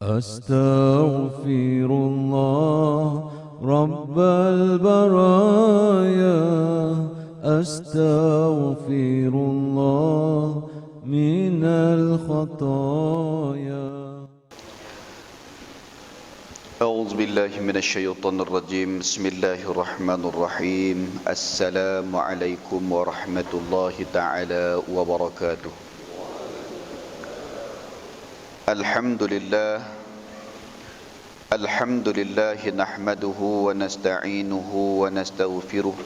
أستغفر الله رب البرايا، أستغفر الله من الخطايا. أعوذ بالله من الشيطان الرجيم. بسم الله الرحمن الرحيم. السلام عليكم ورحمة الله تعالى وبركاته. الحمد لله نحمده ونستعينه ونستغفره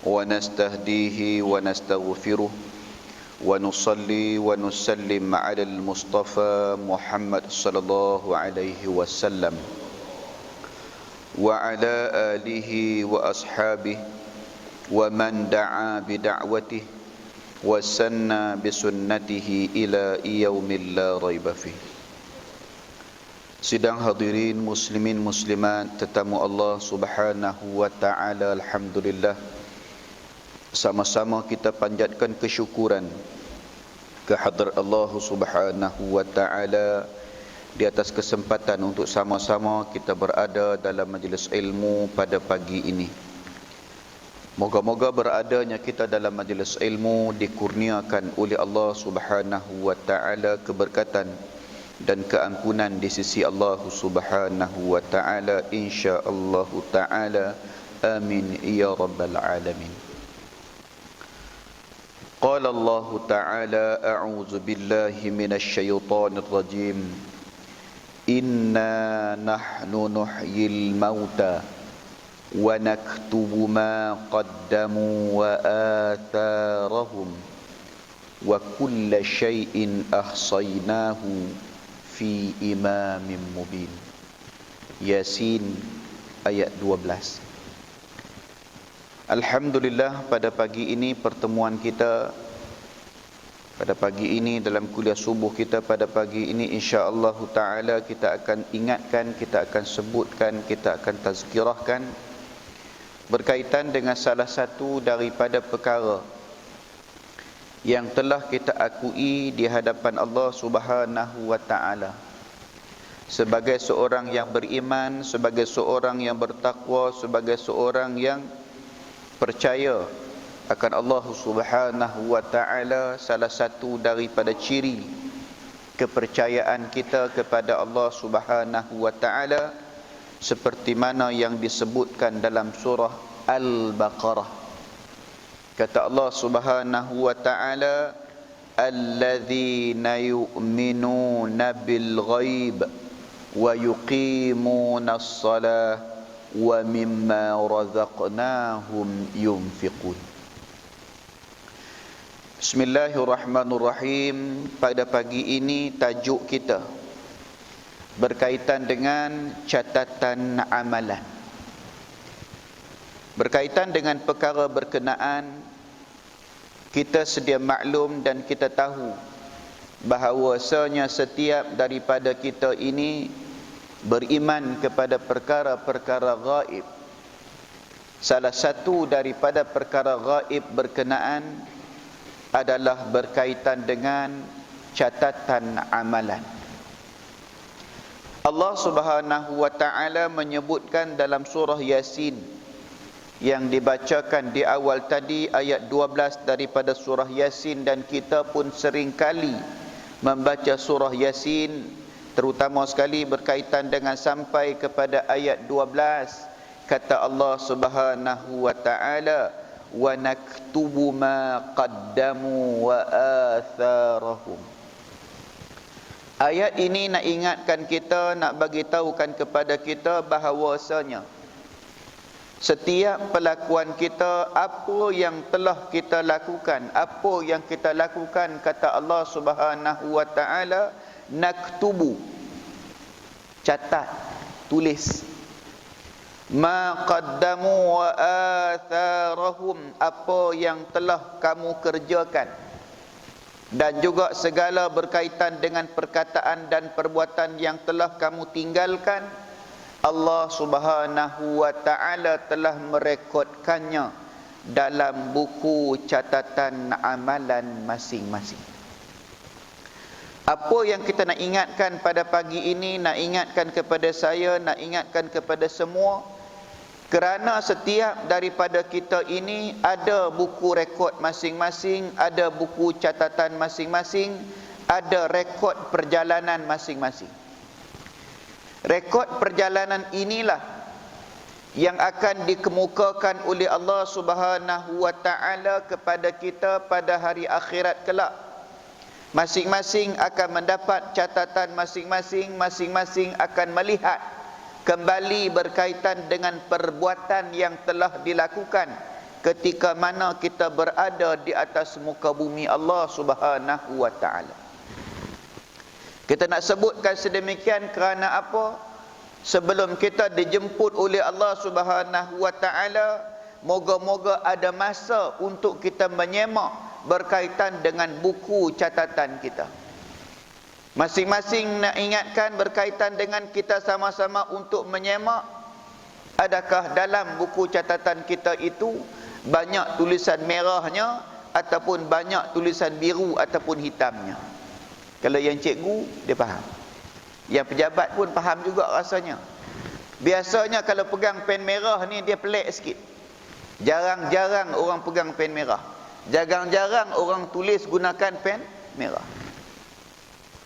ونستهديه ونستغفره ونصلي ونسلم على المصطفى محمد صلى الله عليه وسلم وعلى آله وأصحابه ومن دعا بدعوته وسنى بسنته إلى يوم لا ريب فيه. Sidang hadirin muslimin muslimat, tetamu Allah Subhanahu wa taala, alhamdulillah, sama-sama kita panjatkan kesyukuran kehadrat Allah Subhanahu wa taala di atas kesempatan untuk sama-sama kita berada dalam majlis ilmu pada pagi ini. Moga-moga beradanya kita dalam majlis ilmu dikurniakan oleh Allah Subhanahu wa taala keberkatan dan keampunan di sisi Allah Subhanahu wa taala, insya-Allah taala. Amin ya rabbal alamin. Qala Allah ta'ala, a'udzu billahi minasy syaithanir rajim. Inna nahnu nuhyil mauta wa naktubu ma qaddamu wa atharahum wa kulla syai'in ahsaynahu fi imamin mubin. Yasin ayat 12. Alhamdulillah, pada pagi ini pertemuan kita, pada pagi ini dalam kuliah subuh kita pada pagi ini, insya-Allah taala kita akan ingatkan, kita akan sebutkan, kita akan tazkirahkan berkaitan dengan salah satu daripada perkara yang telah kita akui di hadapan Allah Subhanahu wa taala sebagai seorang yang beriman, sebagai seorang yang bertakwa, sebagai seorang yang percaya akan Allah Subhanahu wa taala. Salah satu daripada ciri kepercayaan kita kepada Allah Subhanahu wa taala seperti mana yang disebutkan dalam surah Al-Baqarah. Kata Allah Subhanahu wa taala, alladzina yu'minuna bil ghaib wa yuqimuna as-salah wa mimma razaqnahum yunfiqun. Bismillahirrahmanirrahim. Pada pagi ini tajuk kita berkaitan dengan catatan amalan, berkaitan dengan perkara berkenaan. Kita sedia maklum dan kita tahu bahawasanya setiap daripada kita ini beriman kepada perkara-perkara gaib. Salah satu daripada perkara gaib berkenaan adalah berkaitan dengan catatan amalan. Allah Subhanahu wa taala menyebutkan dalam surah Yasin yang dibacakan di awal tadi, ayat 12 daripada surah Yasin, dan kita pun seringkali membaca surah Yasin, terutama sekali berkaitan dengan sampai kepada ayat 12. Kata Allah Subhanahu wa taala, wa naktubu ma qaddamu wa atharahum. Ayat ini nak ingatkan kita, nak bagi tahukan kepada kita bahawasanya setiap pelakuan kita, apa yang telah kita lakukan, apa yang kita lakukan, kata Allah Subhanahu wa taala, naktubu, catat, tulis, ma qaddamu wa atharahum, apa yang telah kamu kerjakan, dan juga segala berkaitan dengan perkataan dan perbuatan yang telah kamu tinggalkan. Allah Subhanahu wa taala telah merekodkannya dalam buku catatan amalan masing-masing. Apa yang kita nak ingatkan pada pagi ini, nak ingatkan kepada saya, nak ingatkan kepada semua, kerana setiap daripada kita ini ada buku rekod masing-masing, ada buku catatan masing-masing, ada rekod perjalanan masing-masing. Rekod perjalanan inilah yang akan dikemukakan oleh Allah Subhanahu wa taala kepada kita pada hari akhirat kelak. Masing-masing akan mendapat catatan masing-masing, masing-masing akan melihat kembali berkaitan dengan perbuatan yang telah dilakukan ketika mana kita berada di atas muka bumi Allah Subhanahu wa taala. Kita nak sebutkan sedemikian kerana apa? Sebelum kita dijemput oleh Allah Subhanahu wa taala, moga-moga ada masa untuk kita menyemak berkaitan dengan buku catatan kita. Masing-masing nak ingatkan berkaitan dengan kita sama-sama untuk menyemak, adakah dalam buku catatan kita itu banyak tulisan merahnya ataupun banyak tulisan biru ataupun hitamnya. Kalau yang cikgu, dia faham. Yang pejabat pun faham juga rasanya. Biasanya kalau pegang pen merah ni dia pelik sikit. Jarang-jarang orang pegang pen merah. Jarang-jarang orang tulis gunakan pen merah.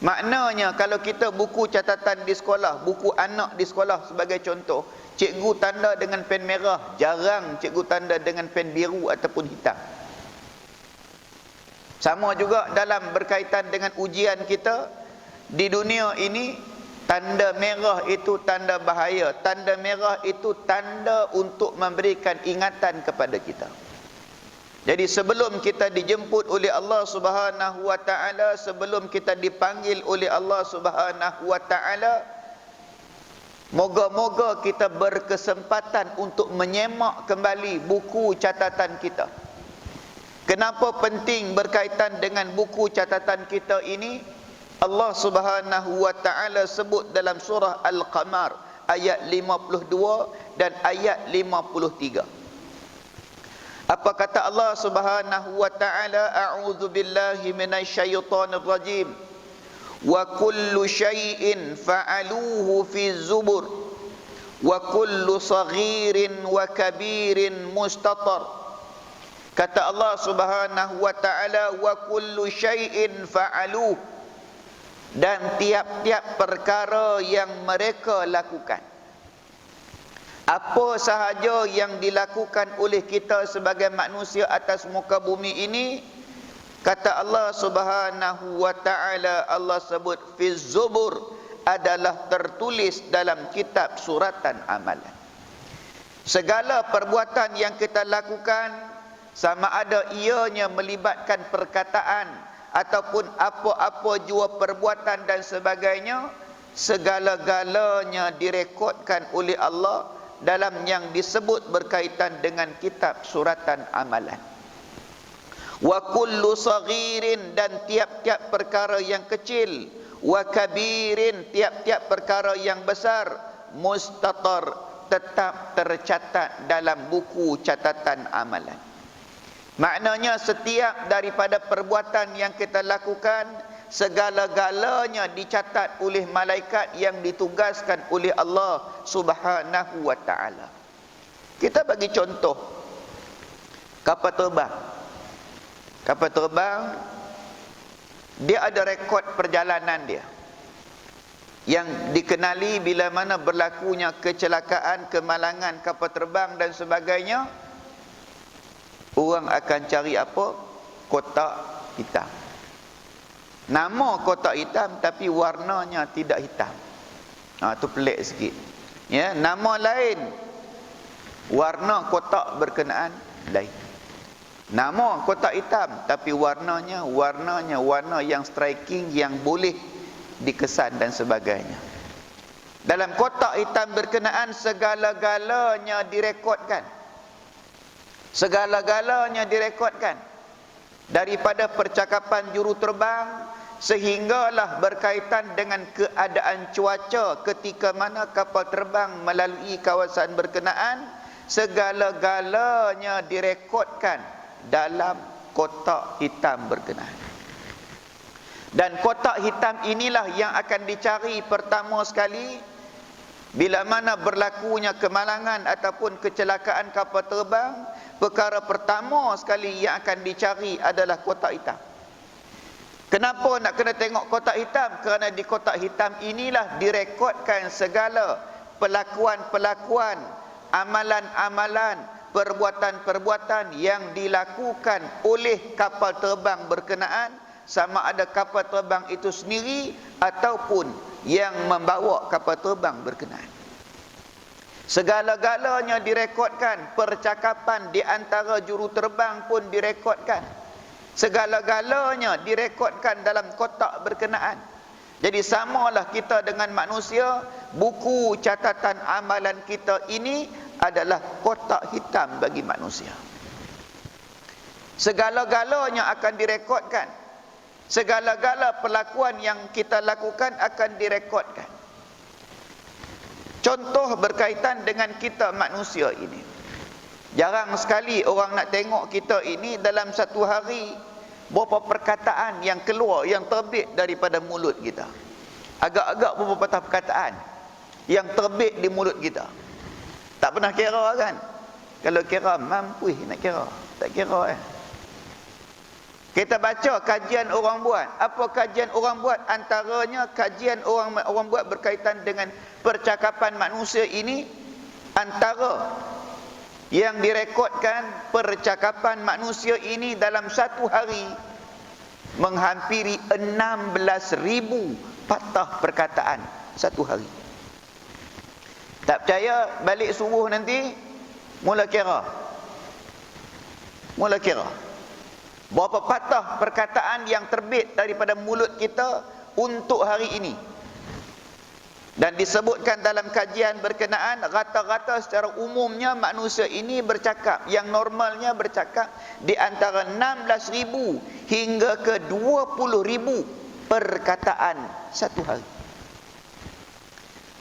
Maknanya kalau kita buku catatan di sekolah, buku anak di sekolah sebagai contoh, cikgu tanda dengan pen merah, jarang cikgu tanda dengan pen biru ataupun hitam. Sama juga dalam berkaitan dengan ujian kita di dunia ini, tanda merah itu tanda bahaya, tanda merah itu tanda untuk memberikan ingatan kepada kita. Jadi sebelum kita dijemput oleh Allah Subhanahu wa taala, sebelum kita dipanggil oleh Allah Subhanahu wa taala, moga-moga kita berkesempatan untuk menyemak kembali buku catatan kita. Kenapa penting berkaitan dengan buku catatan kita ini? Allah Subhanahu wa taala sebut dalam surah Al-Qamar ayat 52 dan ayat 53. Apa kata Allah Subhanahu wa taala? A'udzu billahi minasyaitonir rajim. Wa kullu syai'in fa'aluhu fi zubur wa kullu saghirin wa kabirin mustatar. Kata Allah Subhanahu wa taala, wa kullu syai'in fa'aluhu, dan tiap-tiap perkara yang mereka lakukan. Apa sahaja yang dilakukan oleh kita sebagai manusia atas muka bumi ini, kata Allah Subhanahu wa taala, Allah sebut fi zubur, adalah tertulis dalam kitab suratan amalan. Segala perbuatan yang kita lakukan, sama ada ianya melibatkan perkataan ataupun apa-apa jua perbuatan dan sebagainya, segala-galanya direkodkan oleh Allah dalam yang disebut berkaitan dengan kitab suratan amalan. Wa kullu saghirin, dan tiap-tiap perkara yang kecil, wa kabirin, tiap-tiap perkara yang besar, mustatar, tetap tercatat dalam buku catatan amalan. Maknanya setiap daripada perbuatan yang kita lakukan, segala-galanya dicatat oleh malaikat yang ditugaskan oleh Allah Subhanahu wa taala. Kita bagi contoh kapal terbang. Kapal terbang dia ada rekod perjalanan dia, yang dikenali bila mana berlakunya kecelakaan, kemalangan kapal terbang dan sebagainya. Orang akan cari apa? Kotak hitam. Nama kotak hitam tapi warnanya tidak hitam. Itu pelik sikit. Ya, nama lain, warna kotak berkenaan lain. Nama kotak hitam tapi warnanya warna yang striking, yang boleh dikesan dan sebagainya. Dalam kotak hitam berkenaan segala-galanya direkodkan. Segala-galanya direkodkan. Daripada percakapan juruterbang sehinggalah berkaitan dengan keadaan cuaca ketika mana kapal terbang melalui kawasan berkenaan, segala-galanya direkodkan dalam kotak hitam berkenaan. Dan kotak hitam inilah yang akan dicari pertama sekali bila mana berlakunya kemalangan ataupun kecelakaan kapal terbang. Perkara pertama sekali yang akan dicari adalah kotak hitam. Kenapa nak kena tengok kotak hitam? Kerana di kotak hitam inilah direkodkan segala pelakuan-pelakuan, amalan-amalan, perbuatan-perbuatan yang dilakukan oleh kapal terbang berkenaan, sama ada kapal terbang itu sendiri ataupun yang membawa kapal terbang berkenaan. Segala-galanya direkodkan, percakapan di antara juruterbang pun direkodkan. Segala-galanya direkodkan dalam kotak berkenaan. Jadi samalah kita dengan manusia, buku catatan amalan kita ini adalah kotak hitam bagi manusia. Segala-galanya akan direkodkan. Segala-gala perlakuan yang kita lakukan akan direkodkan. Contoh berkaitan dengan kita manusia ini. Jarang sekali orang nak tengok kita ini dalam satu hari berapa perkataan yang keluar, yang terbit daripada mulut kita. Agak-agak berapa patah perkataan yang terbit di mulut kita. Tak pernah kira kan? Kalau kira mampu nak kira. Tak kira Kita baca kajian orang buat. Apa kajian orang buat? Antaranya kajian orang buat berkaitan dengan percakapan manusia ini. Antara yang direkodkan percakapan manusia ini dalam satu hari menghampiri 16,000 patah perkataan satu hari. Tak percaya, balik subuh nanti mula kira. Berapa patah perkataan yang terbit daripada mulut kita untuk hari ini. Dan disebutkan dalam kajian berkenaan, rata-rata secara umumnya manusia ini bercakap, yang normalnya bercakap di antara 16,000 hingga ke 20,000 perkataan satu hari.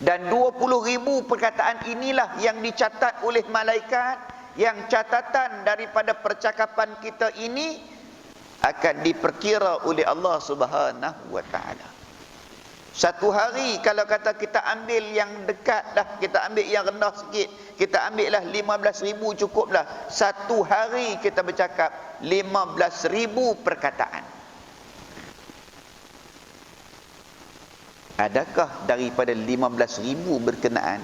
Dan 20,000 perkataan inilah yang dicatat oleh malaikat, yang catatan daripada percakapan kita ini akan diperkira oleh Allah Subhanahu wa taala. Satu hari kalau kata kita ambil yang dekat dah, kita ambil yang rendah sikit, kita ambil lah 15,000 cukuplah. Satu hari kita bercakap 15,000 perkataan. Adakah daripada 15,000 berkenaan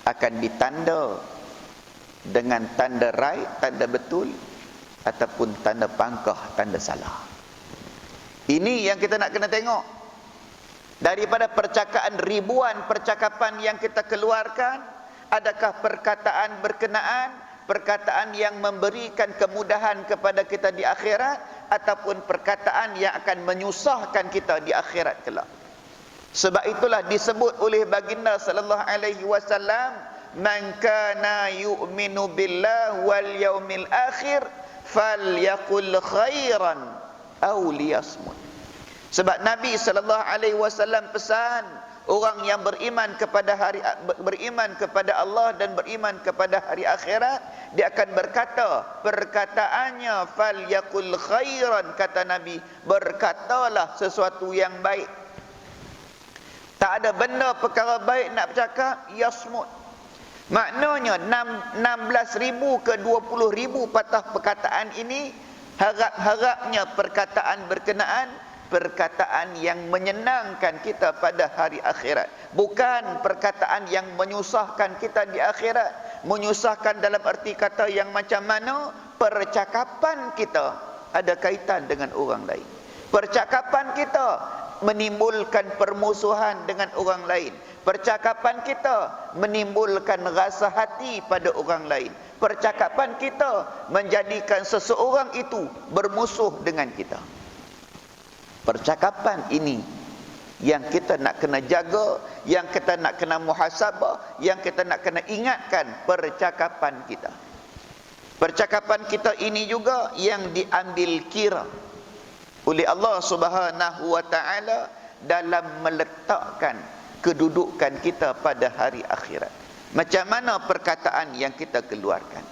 akan ditanda dengan tanda right, tanda betul, ataupun tanda pangkah, tanda salah? Ini yang kita nak kena tengok. Daripada percakapan, ribuan percakapan yang kita keluarkan, adakah perkataan berkenaan, perkataan yang memberikan kemudahan kepada kita di akhirat, ataupun perkataan yang akan menyusahkan kita di akhirat kelak? Sebab itulah disebut oleh baginda sallallahu alaihi wasallam, man kana yu'minu billah wal yaumil akhir falyaqul khairan aw liyasmut. Sebab Nabi sallallahu alaihi wasallam pesan, orang yang beriman kepada Allah dan beriman kepada hari akhirat, dia akan berkata, perkataannya falyaqul khairan, kata Nabi, berkatalah sesuatu yang baik. Tak ada benda perkara baik nak bercakap, yasmut. Maknanya 16,000 ke 20,000 patah perkataan ini, harap-harapnya perkataan berkenaan, perkataan yang menyenangkan kita pada hari akhirat, bukan perkataan yang menyusahkan kita di akhirat. Menyusahkan dalam arti kata yang macam mana? Percakapan kita ada kaitan dengan orang lain. Percakapan kita menimbulkan permusuhan dengan orang lain. Percakapan kita menimbulkan rasa hati pada orang lain. Percakapan kita menjadikan seseorang itu bermusuh dengan kita. Percakapan ini yang kita nak kena jaga, yang kita nak kena muhasabah, yang kita nak kena ingatkan percakapan kita. Percakapan kita ini juga yang diambil kira oleh Allah Subhanahu wa taala dalam meletakkan kedudukan kita pada hari akhirat. Macam mana perkataan yang kita keluarkan.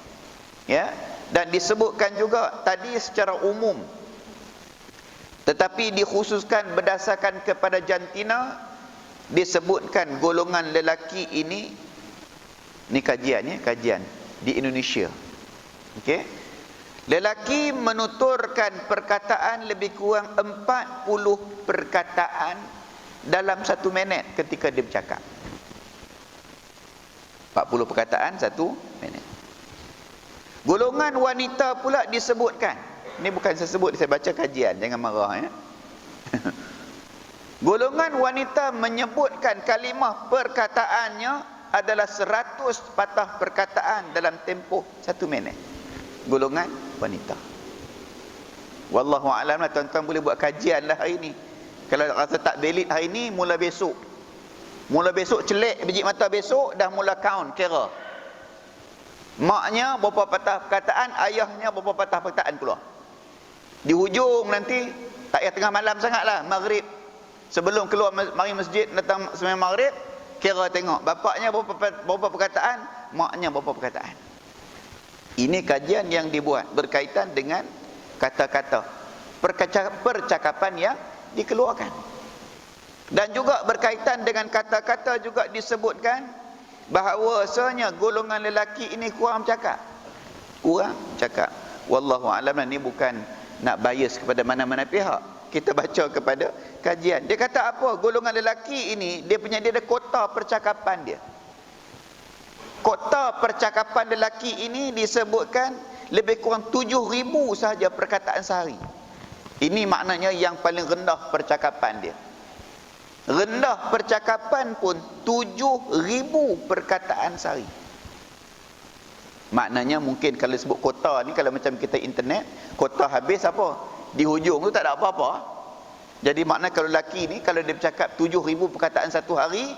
Ya, dan disebutkan juga tadi secara umum Tetapi dikhususkan berdasarkan kepada jantina, disebutkan golongan lelaki ini kajiannya, kajian di Indonesia. Okey. Lelaki menuturkan perkataan lebih kurang 40 perkataan dalam 1 minit ketika dia bercakap. 40 perkataan 1 minit. Golongan wanita pula disebutkan. Ini bukan saya sebut, saya baca kajian, jangan marah ya. Golongan wanita menyebutkan kalimah perkataannya adalah 100 patah perkataan dalam tempoh 1 minit. Golongan wanita. Wallahu a'lam lah, tuan-tuan boleh buat kajian lah hari ni. Kalau rasa tak valid hari ni, mula besok. Mula besok celik biji mata besok dah mula count, kira. Maknya berapa patah perkataan, ayahnya berapa patah perkataan keluar. Di hujung nanti, tak payah tengah malam sangatlah, maghrib. Sebelum keluar mari masjid, datang sembahyang maghrib, kira tengok bapaknya berapa perkataan, maknya berapa perkataan. Ini kajian yang dibuat berkaitan dengan kata-kata, percakapan yang dikeluarkan. Dan juga berkaitan dengan kata-kata juga disebutkan bahawasanya golongan lelaki ini kurang bercakap. Kurang cakap. Wallahu a'lam, ni bukan nak bias kepada mana-mana pihak. Kita baca kepada kajian. Dia kata apa? Golongan lelaki ini dia ada kota percakapan dia. Kota percakapan lelaki ini disebutkan lebih kurang 7,000 sahaja perkataan sehari. Ini maknanya yang paling rendah percakapan dia. Rendah percakapan pun 7,000 perkataan sehari. Maknanya mungkin kalau sebut kota ni, kalau macam kita internet, kota habis apa? Di hujung tu tak ada apa-apa. Jadi makna kalau lelaki ni, kalau dia bercakap 7,000 perkataan satu hari,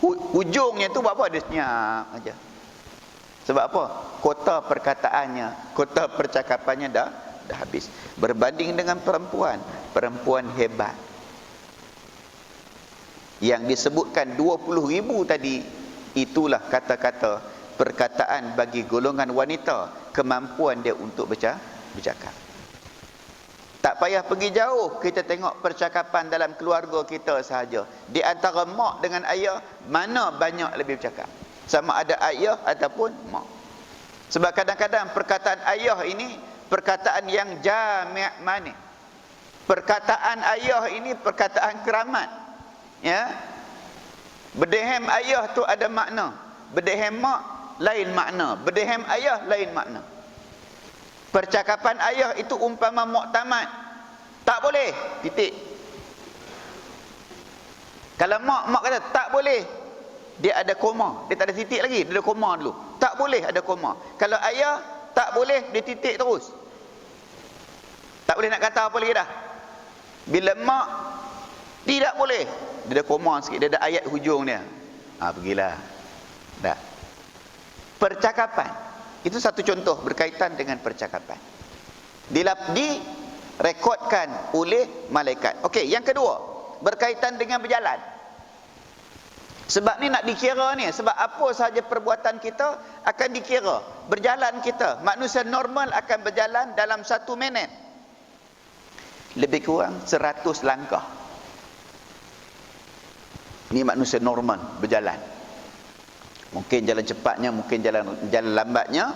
hujungnya tu buat apa? Dia senyap aja. Sebab apa? Kota perkataannya, kota percakapannya dah habis. Berbanding dengan perempuan, perempuan hebat. Yang disebutkan 20,000 tadi, itulah kata-kata perkataan bagi golongan wanita, kemampuan dia untuk bercakap. Tak payah pergi jauh, kita tengok percakapan dalam keluarga kita sahaja. Di antara mak dengan ayah, mana banyak lebih bercakap? Sama ada ayah ataupun mak. Sebab kadang-kadang perkataan ayah ini perkataan yang jami' mani. Perkataan ayah ini perkataan keramat. Ya. Berdehem ayah tu ada makna. Berdehem mak lain makna. Berdehem ayah lain makna. Percakapan ayah itu umpama muktamad. Tak boleh, titik. Kalau mak kata tak boleh, dia ada koma. Dia tak ada titik lagi, dia ada koma dulu. Tak boleh, ada koma. Kalau ayah tak boleh, dia titik terus. Tak boleh nak kata apa lagi dah. Bila mak tidak boleh, dia ada koma sikit, dia ada ayat hujung dia. Pergilah. Dah. Percakapan. Itu satu contoh berkaitan dengan percakapan. Direkodkan oleh malaikat. Okey, yang kedua, berkaitan dengan berjalan. Sebab ni nak dikira ni, sebab apa sahaja perbuatan kita akan dikira. Berjalan kita, manusia normal akan berjalan dalam 1 minit lebih kurang 100 langkah. Ni manusia normal berjalan. Mungkin jalan cepatnya, mungkin jalan lambatnya.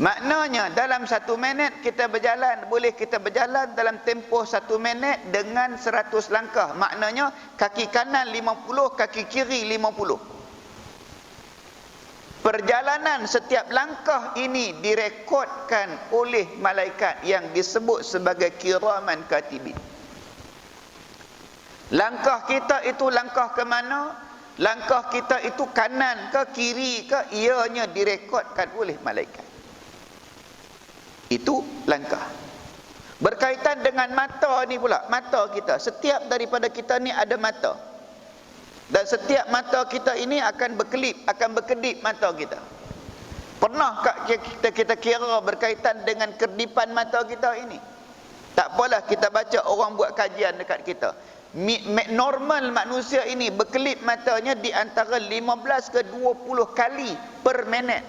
Maknanya dalam 1 minit kita berjalan, boleh kita berjalan dalam tempoh 1 minit dengan 100 langkah. Maknanya kaki kanan 50, kaki kiri 50. Perjalanan setiap langkah ini direkodkan oleh malaikat yang disebut sebagai kiraman katibin. Langkah kita itu langkah ke mana? Langkah kita itu kanan ke kiri ke, ianya direkodkan oleh malaikat. Itu langkah. Berkaitan dengan mata ni pula, mata kita, setiap daripada kita ni ada mata. Dan setiap mata kita ini akan berkelip, akan berkedip mata kita. Pernahkah kita kira berkaitan dengan kedipan mata kita ini? Tak apalah, kita baca orang buat kajian dekat kita. Normal manusia ini berkelip matanya di antara 15 ke 20 kali per minit.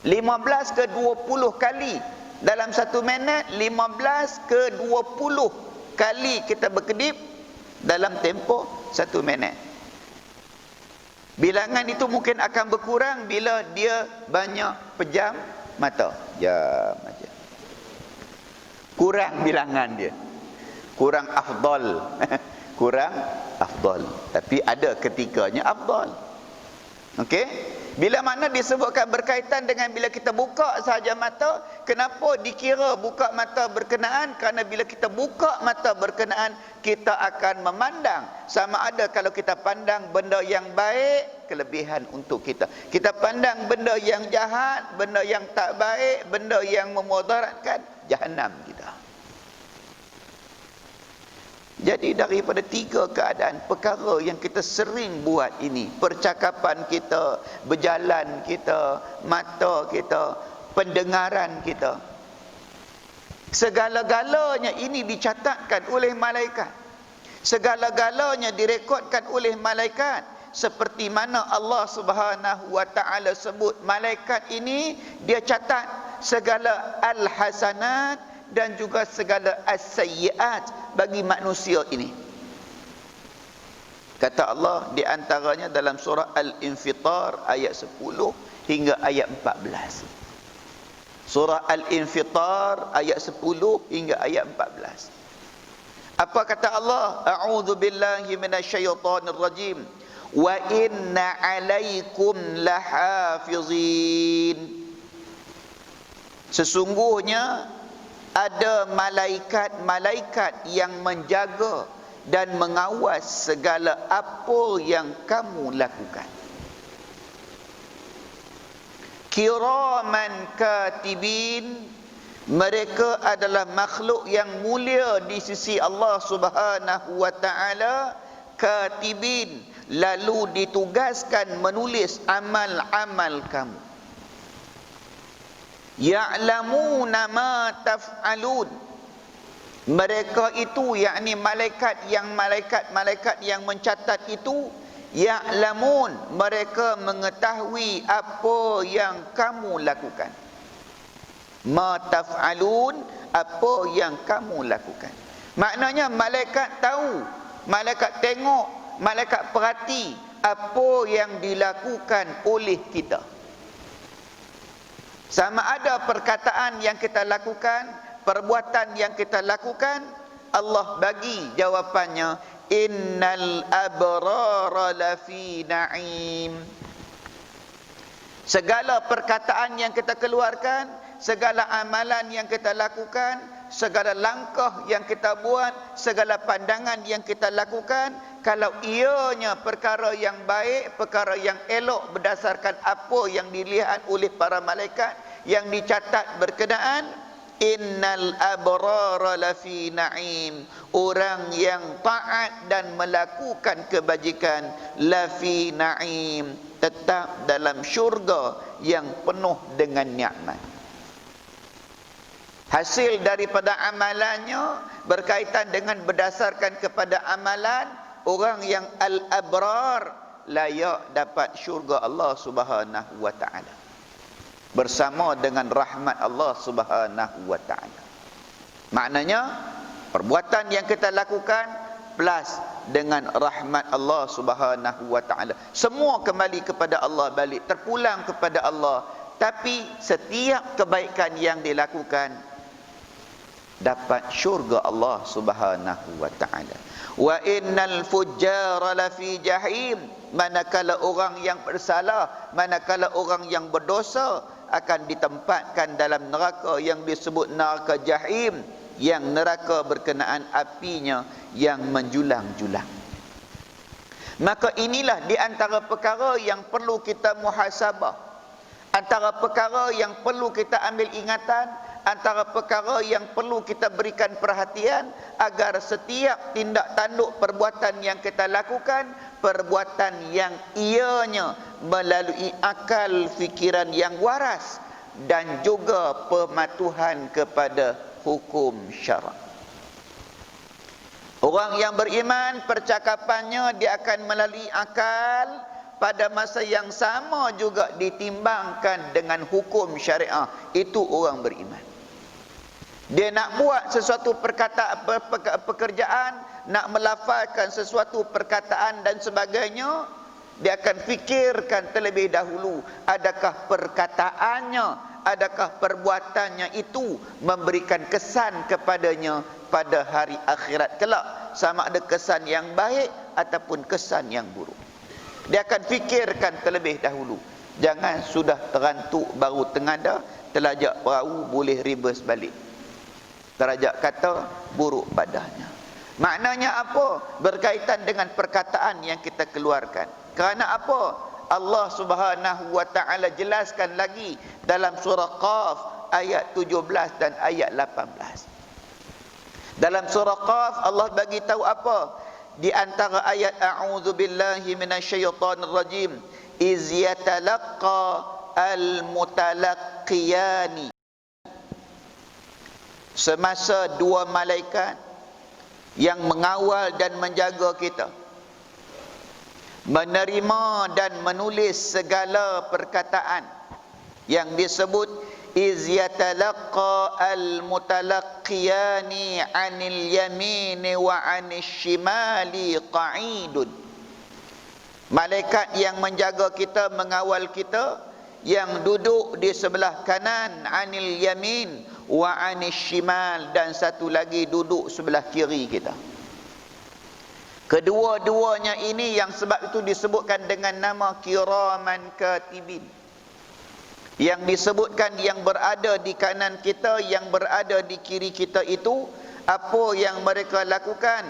15 ke 20 kali Dalam 1 minit 15 ke 20 kali kita berkedip dalam tempoh 1 minit. Bilangan itu mungkin akan berkurang bila dia banyak pejam mata. Jam aja. Kurang bilangan dia. Kurang afdal. Kurang afdal. Tapi ada ketikanya afdal. Okey? Bila mana disebutkan berkaitan dengan bila kita buka sahaja mata, kenapa dikira buka mata berkenaan? Kerana bila kita buka mata berkenaan, kita akan memandang. Sama ada kalau kita pandang benda yang baik, kelebihan untuk kita. Kita pandang benda yang jahat, benda yang tak baik, benda yang memudaratkan, jahanam kita. Jadi daripada 3 keadaan perkara yang kita sering buat ini, percakapan kita, berjalan kita, mata kita, pendengaran kita, segala-galanya ini dicatatkan oleh malaikat. Segala-galanya direkodkan oleh malaikat. Seperti mana Allah Subhanahu wa taala sebut, malaikat ini dia catat segala al-hasanat dan juga segala as-sayyiat bagi manusia ini. Kata Allah di antaranya dalam surah Al-Infitar ayat 10 hingga ayat 14. Surah Al-Infitar ayat 10 hingga ayat 14. Apa kata Allah? A'udzu billahi minasyaitonir rajim. Wa inna 'alaikum lahafizin. Sesungguhnya ada malaikat-malaikat yang menjaga dan mengawas segala apa yang kamu lakukan. Kiraman katibin, mereka adalah makhluk yang mulia di sisi Allah Subhanahu wa taala. Katibin, lalu ditugaskan menulis amal-amal kamu. Ya'lamuna ma taf'alun. Mereka itu, yakni malaikat yang mencatat itu, ya'lamun, mereka mengetahui apa yang kamu lakukan. Ma taf'alun, apa yang kamu lakukan. Maknanya malaikat tahu, malaikat tengok, malaikat perhati apa yang dilakukan oleh kita. Sama ada perkataan yang kita lakukan, perbuatan yang kita lakukan, Allah bagi jawapannya, innal abrara lafi na'im. Segala perkataan yang kita keluarkan, segala amalan yang kita lakukan, segala langkah yang kita buat, segala pandangan yang kita lakukan, kalau ianya perkara yang baik, perkara yang elok berdasarkan apa yang dilihat oleh para malaikat yang dicatat berkenaan, innal abrara lafi na'im, orang yang taat dan melakukan kebajikan, lafi na'im, tetap dalam syurga yang penuh dengan nikmat. Hasil daripada amalannya berkaitan dengan berdasarkan kepada amalan, orang yang al-abrar layak dapat syurga Allah Subhanahu wa taala bersama dengan rahmat Allah Subhanahu wa taala. Maknanya perbuatan yang kita lakukan plus dengan rahmat Allah Subhanahu wa taala. Semua kembali kepada Allah, balik terpulang kepada Allah. Tapi setiap kebaikan yang dilakukan dapat syurga Allah Subhanahu wa taala. Wa innal fujjara lafi jahim, manakala orang yang bersalah, manakala orang yang berdosa akan ditempatkan dalam neraka yang disebut neraka jahim, yang neraka berkenaan apinya yang menjulang-julang. Maka inilah di antara perkara yang perlu kita muhasabah, antara perkara yang perlu kita ambil ingatan, antara perkara yang perlu kita berikan perhatian, agar setiap tindak tanduk perbuatan yang kita lakukan, perbuatan yang ianya melalui akal fikiran yang waras dan juga pematuhan kepada hukum syarak. Orang yang beriman, percakapannya dia akan melalui akal, pada masa yang sama juga ditimbangkan dengan hukum syariah. Itu orang beriman. Dia nak buat sesuatu pekerjaan, nak melafalkan sesuatu perkataan dan sebagainya, dia akan fikirkan terlebih dahulu, adakah perkataannya, adakah perbuatannya itu memberikan kesan kepadanya pada hari akhirat kelak, sama ada kesan yang baik ataupun kesan yang buruk. Dia akan fikirkan terlebih dahulu. Jangan sudah terantuk baru tengada, terlajak perahu boleh reverse balik. Terajak kata buruk padanya. Maknanya apa? Berkaitan dengan perkataan yang kita keluarkan. Kerana apa? Allah Subhanahu wa taala jelaskan lagi dalam surah Qaf ayat 17 dan ayat 18. Dalam surah Qaf Allah bagi tahu apa? Di antara ayat a'udzubillahi minasyaitonir rajim, iz yatalaqqa al-mutalaqqiyani. Semasa dua malaikat yang mengawal dan menjaga kita, menerima dan menulis segala perkataan yang disebut iz yatalaqqa al-mutalaqqiyani 'anil yamini wa 'anil shimali qa'idun. Malaikat yang menjaga kita, mengawal kita, yang duduk di sebelah kanan 'anil yamin wa 'anil shimal, dan satu lagi duduk sebelah kiri kita. Kedua-duanya ini yang sebab itu disebutkan dengan nama kiraman katibin. Yang disebutkan yang berada di kanan kita, yang berada di kiri kita itu, apa yang mereka lakukan?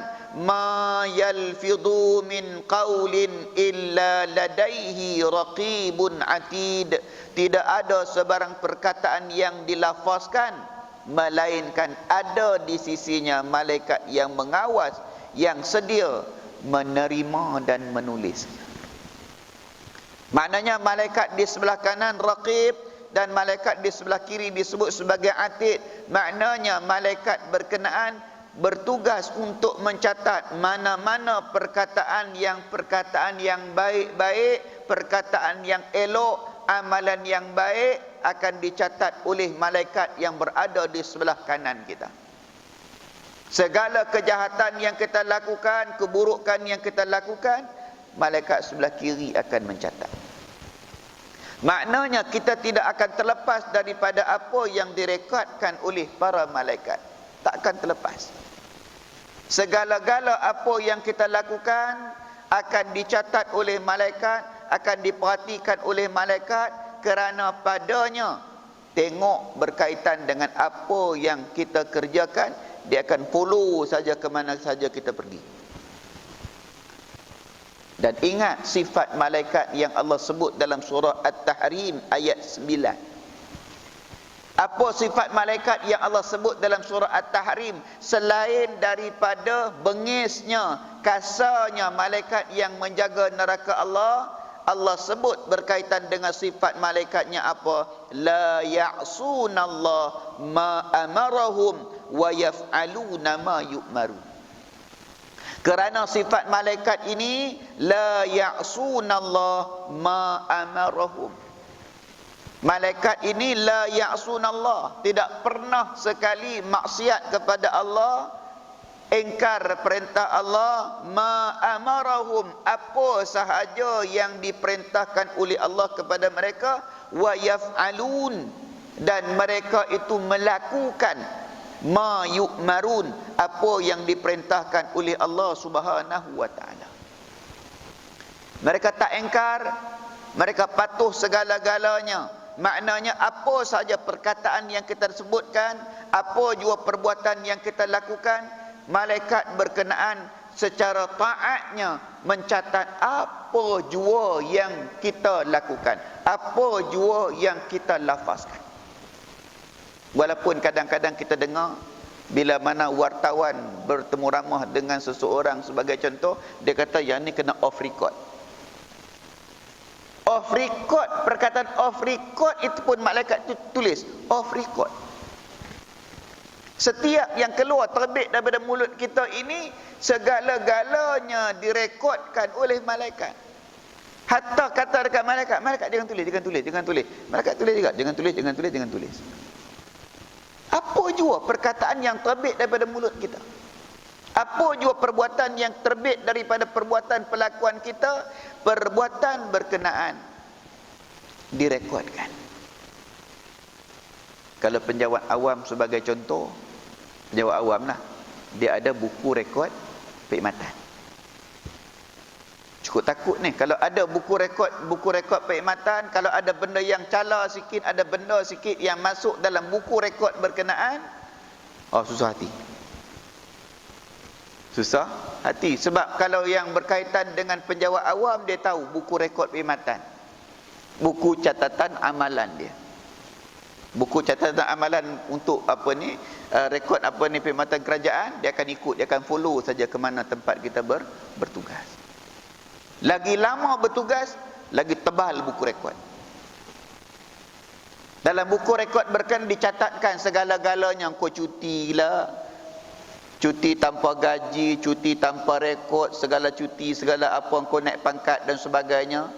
Ma yalfidhu min qaulin illa ladaihi raqibun atid. Tidak ada sebarang perkataan yang dilafazkan, melainkan ada di sisinya malaikat yang mengawas, yang sedia menerima dan menulis. Maknanya malaikat di sebelah kanan raqib dan malaikat di sebelah kiri disebut sebagai atid. Maknanya malaikat berkenaan bertugas untuk mencatat mana-mana perkataan yang baik-baik, perkataan yang elok, amalan yang baik akan dicatat oleh malaikat yang berada di sebelah kanan kita. Segala kejahatan yang kita lakukan, keburukan yang kita lakukan, malaikat sebelah kiri akan mencatat. Maknanya kita tidak akan terlepas daripada apa yang direkodkan oleh para malaikat. Tak akan terlepas. Segala-gala apa yang kita lakukan akan dicatat oleh malaikat, akan diperhatikan oleh malaikat, kerana padanya tengok berkaitan dengan apa yang kita kerjakan, dia akan follow saja ke mana saja kita pergi. Dan ingat sifat malaikat yang Allah sebut dalam surah At-Tahrim ayat 9. Apa sifat malaikat yang Allah sebut dalam surah At-Tahrim? Selain daripada bengisnya, kasarnya malaikat yang menjaga neraka Allah, Allah sebut berkaitan dengan sifat malaikatnya apa? La ya'sunallah ma amarahum wa yaf'aluna ma yu'maru. Kerana sifat malaikat ini la ya'sunallah ma amarahum. Malaikat ini la ya'sunallah, tidak pernah sekali maksiat kepada Allah, ingkar perintah Allah, ma amarahum, apa sahaja yang diperintahkan oleh Allah kepada mereka, wa yaf'alun, dan mereka itu melakukan ma yu'marun, apa yang diperintahkan oleh Allah Subhanahu wa taala. Mereka tak ingkar, mereka patuh segala-galanya. Maknanya apa saja perkataan yang kita sebutkan, apa jua perbuatan yang kita lakukan, malaikat berkenaan secara taatnya mencatat apa jua yang kita lakukan, apa jua yang kita lafazkan. Walaupun kadang-kadang kita dengar bila mana wartawan bertemu ramah dengan seseorang sebagai contoh, dia kata yang ni kena off record. Off record, perkataan off record itu pun malaikat tulis off record. Setiap yang keluar terbit daripada mulut kita ini, segala-galanya direkodkan oleh malaikat. Hatta kata dekat malaikat, malaikat jangan tulis, jangan tulis, jangan tulis. Malaikat tulis juga, jangan tulis, jangan tulis, jangan tulis. Apa jua perkataan yang terbit daripada mulut kita, apa jua perbuatan yang terbit daripada perbuatan pelakuan kita, perbuatan berkenaan direkodkan. Kalau penjawat awam sebagai contoh, penjawat awam lah, dia ada buku rekod perkhidmatan. Cukup takut ni kalau ada buku rekod perkhidmatan, kalau ada benda yang cala sikit, ada benda sikit yang masuk dalam buku rekod berkenaan, susah hati. Susah hati. Sebab kalau yang berkaitan dengan penjawat awam, dia tahu buku rekod perkhidmatan, buku catatan amalan dia. Buku catatan amalan untuk rekod perkhidmatan kerajaan, dia akan ikut, dia akan follow saja ke mana tempat kita bertugas. Lagi lama bertugas, lagi tebal buku rekod. Dalam buku rekod berkenaan dicatatkan segala-galanya, kau cuti lah, cuti tanpa gaji, cuti tanpa rekod, segala cuti, segala apa, kau naik pangkat dan sebagainya,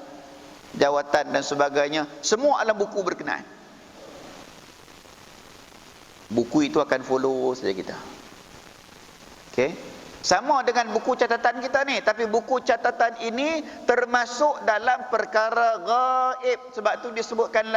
jawatan dan sebagainya, semua dalam buku berkenaan. Buku itu akan follow saja kita. Okey. Sama dengan buku catatan kita ni, tapi buku catatan ini termasuk dalam perkara ghaib. Sebab tu disebutkan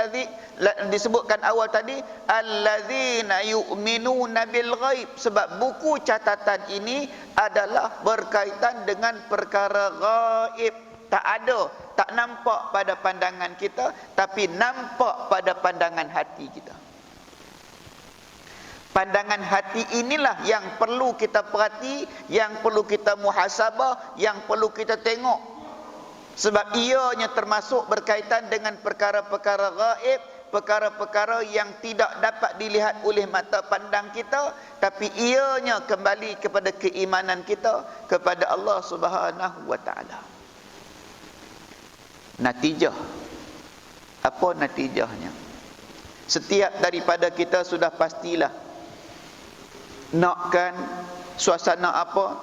awal tadi, allazina yu'minuna bil ghaib. Sebab buku catatan ini adalah berkaitan dengan perkara ghaib. Tak ada, tak nampak pada pandangan kita, tapi nampak pada pandangan hati kita. Pandangan hati inilah yang perlu kita perhati, yang perlu kita muhasabah, yang perlu kita tengok. Sebab ianya termasuk berkaitan dengan perkara-perkara gaib, perkara-perkara yang tidak dapat dilihat oleh mata pandang kita, tapi ianya kembali kepada keimanan kita kepada Allah Subhanahu wa taala. Natijah. Apa natijahnya? Setiap daripada kita sudah pastilah nakkan suasana apa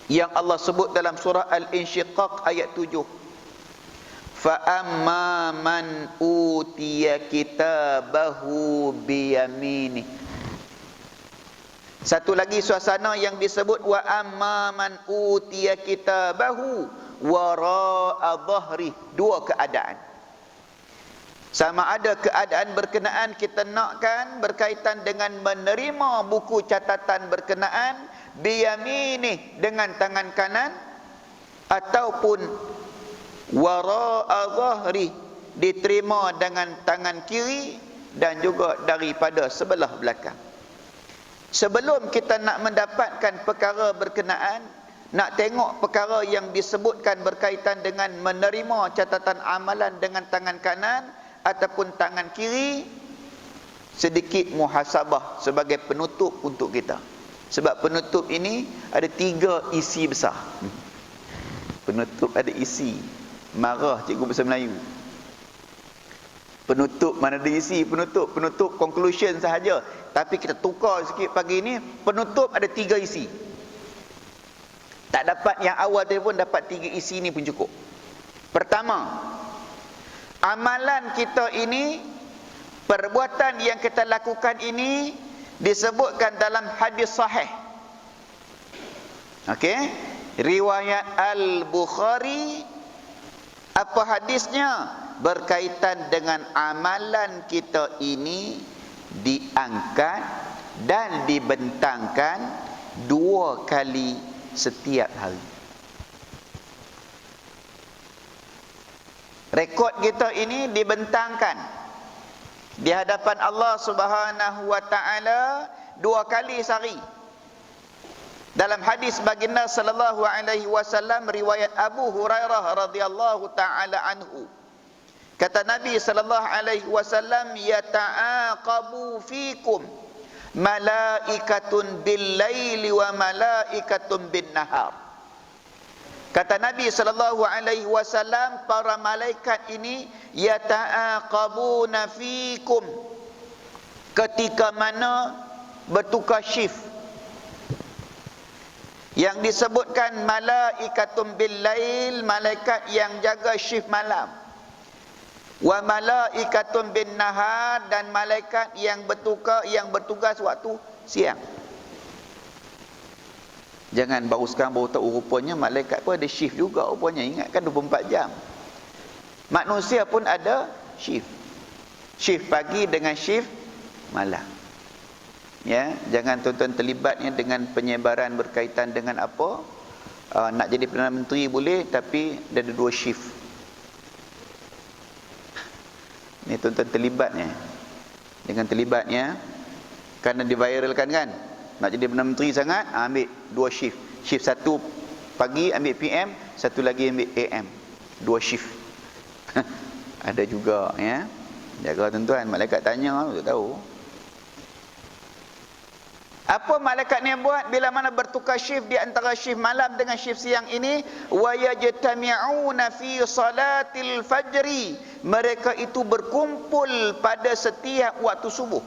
yang Allah sebut dalam surah Al-Insyiqaq ayat 7. Fa amma man utiya kitabahu biyamini. Satu lagi suasana yang disebut wa amma man utiya kitabahu wara'a dhahri. Dua keadaan. Sama ada keadaan berkenaan kita nakkan berkaitan dengan menerima buku catatan berkenaan biyaminih dengan tangan kanan, ataupun wara'a dhahri diterima dengan tangan kiri, dan juga daripada sebelah belakang. Sebelum kita nak mendapatkan perkara berkenaan, nak tengok perkara yang disebutkan berkaitan dengan menerima catatan amalan dengan tangan kanan ataupun tangan kiri, sedikit muhasabah sebagai penutup untuk kita. Sebab penutup ini ada 3 isi besar. Penutup ada isi. Marah cikgu bahasa Melayu. Penutup mana ada isi? Penutup conclusion sahaja. Tapi kita tukar sikit pagi ni, penutup ada 3 isi. Tak dapat yang awal tu pun, dapat 3 isi ni pun cukup. Pertama, amalan kita ini, perbuatan yang kita lakukan ini disebutkan dalam hadis sahih. Okey, riwayat Al-Bukhari. Apa hadisnya? Berkaitan dengan amalan kita ini diangkat dan dibentangkan 2 kali setiap hari. Rekod kita ini dibentangkan di hadapan Allah Subhanahu wa taala 2 kali sehari. Dalam hadis baginda sallallahu alaihi wasallam riwayat Abu Hurairah radhiyallahu taala anhu, kata Nabi sallallahu alaihi wasallam, yata'aqabu fikum malaikatun bil laili wa malaikatun bin nahar. Kata Nabi sallallahu alaihi wasallam, para malaikat ini yata'aqabuna fikum, ketika mana bertukar shift. Yang disebutkan malaikatum bil lail, malaikat yang jaga shift malam. Wa malaikatun bin nahar, dan malaikat yang bertugas waktu siang. Jangan baru sekarang baru tahu rupanya malaikat pun ada shift juga rupanya. Ingat kan 24 jam. Manusia pun ada shift. Shift pagi dengan shift malam. Ya, jangan tuan-tuan terlibatnya dengan penyebaran berkaitan dengan apa? Nak jadi Perdana Menteri boleh, tapi dia ada 2 shift. Ni tuan-tuan terlibatnya. Dengan terlibatnya, kerana diviralkan kan, nak jadi Perdana Menteri sangat, ambil 2 shift. Shift 1 pagi ambil PM, satu lagi ambil AM. 2 shift. Ada juga ya. Jaga tuan-tuan, malaikat tanya untuk tahu. Apa malaikat ni buat bila mana bertukar shift di antara shift malam dengan shift siang ini? Wa yajtami'una fi salatil fajri. Mereka itu berkumpul pada setiap waktu subuh.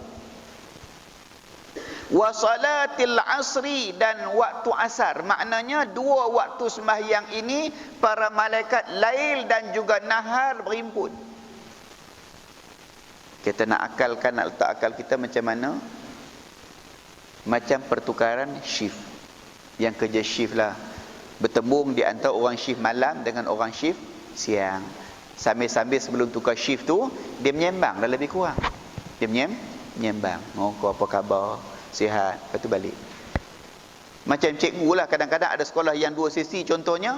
Wa salatil asri, dan waktu asar. Maknanya 2 waktu sembahyang ini para malaikat lail dan juga nahar berhimpun. Kita nak akalkan, nak letak akal kita macam mana? Macam pertukaran shift. Yang kerja shift lah, bertembung di antara orang shift malam dengan orang shift siang. Sambil-sambil sebelum tukar shift tu, dia menyembang dah lebih kurang. Dia menyembang. Oh, kau apa khabar? Sihat. Lepas tu balik. Macam cikgu lah, kadang-kadang ada sekolah yang 2 sesi contohnya,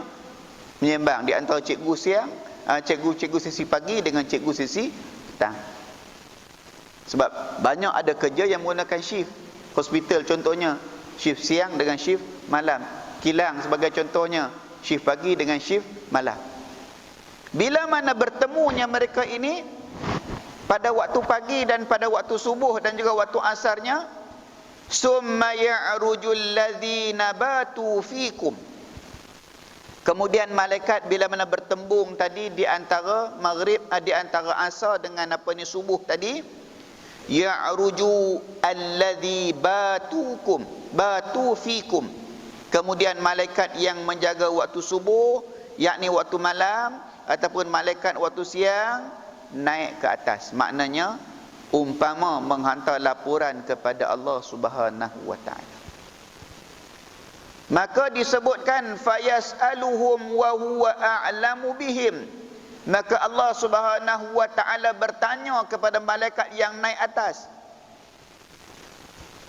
menyembang di antara cikgu siang, cikgu sesi pagi dengan cikgu sesi petang. Sebab banyak ada kerja yang menggunakan shift. Hospital contohnya, shift siang dengan shift malam. Kilang sebagai contohnya, shift pagi dengan shift malam. Bila mana bertemunya mereka ini pada waktu pagi dan pada waktu subuh dan juga waktu asarnya, summa ya'rujul ladzina batu fikum. Kemudian malaikat bila mana bertembung tadi di antara maghrib, di antara asar dengan apa ni subuh tadi, ya'ruju alladhi batu fikum. Kemudian malaikat yang menjaga waktu subuh, yakni waktu malam, ataupun malaikat waktu siang, naik ke atas. Maknanya umpama menghantar laporan kepada Allah Subhanahu wa ta'ala. Maka disebutkan fayas'aluhum wa huwa a'lamu bihim. Maka Allah Subhanahu wa ta'ala bertanya kepada malaikat yang naik atas.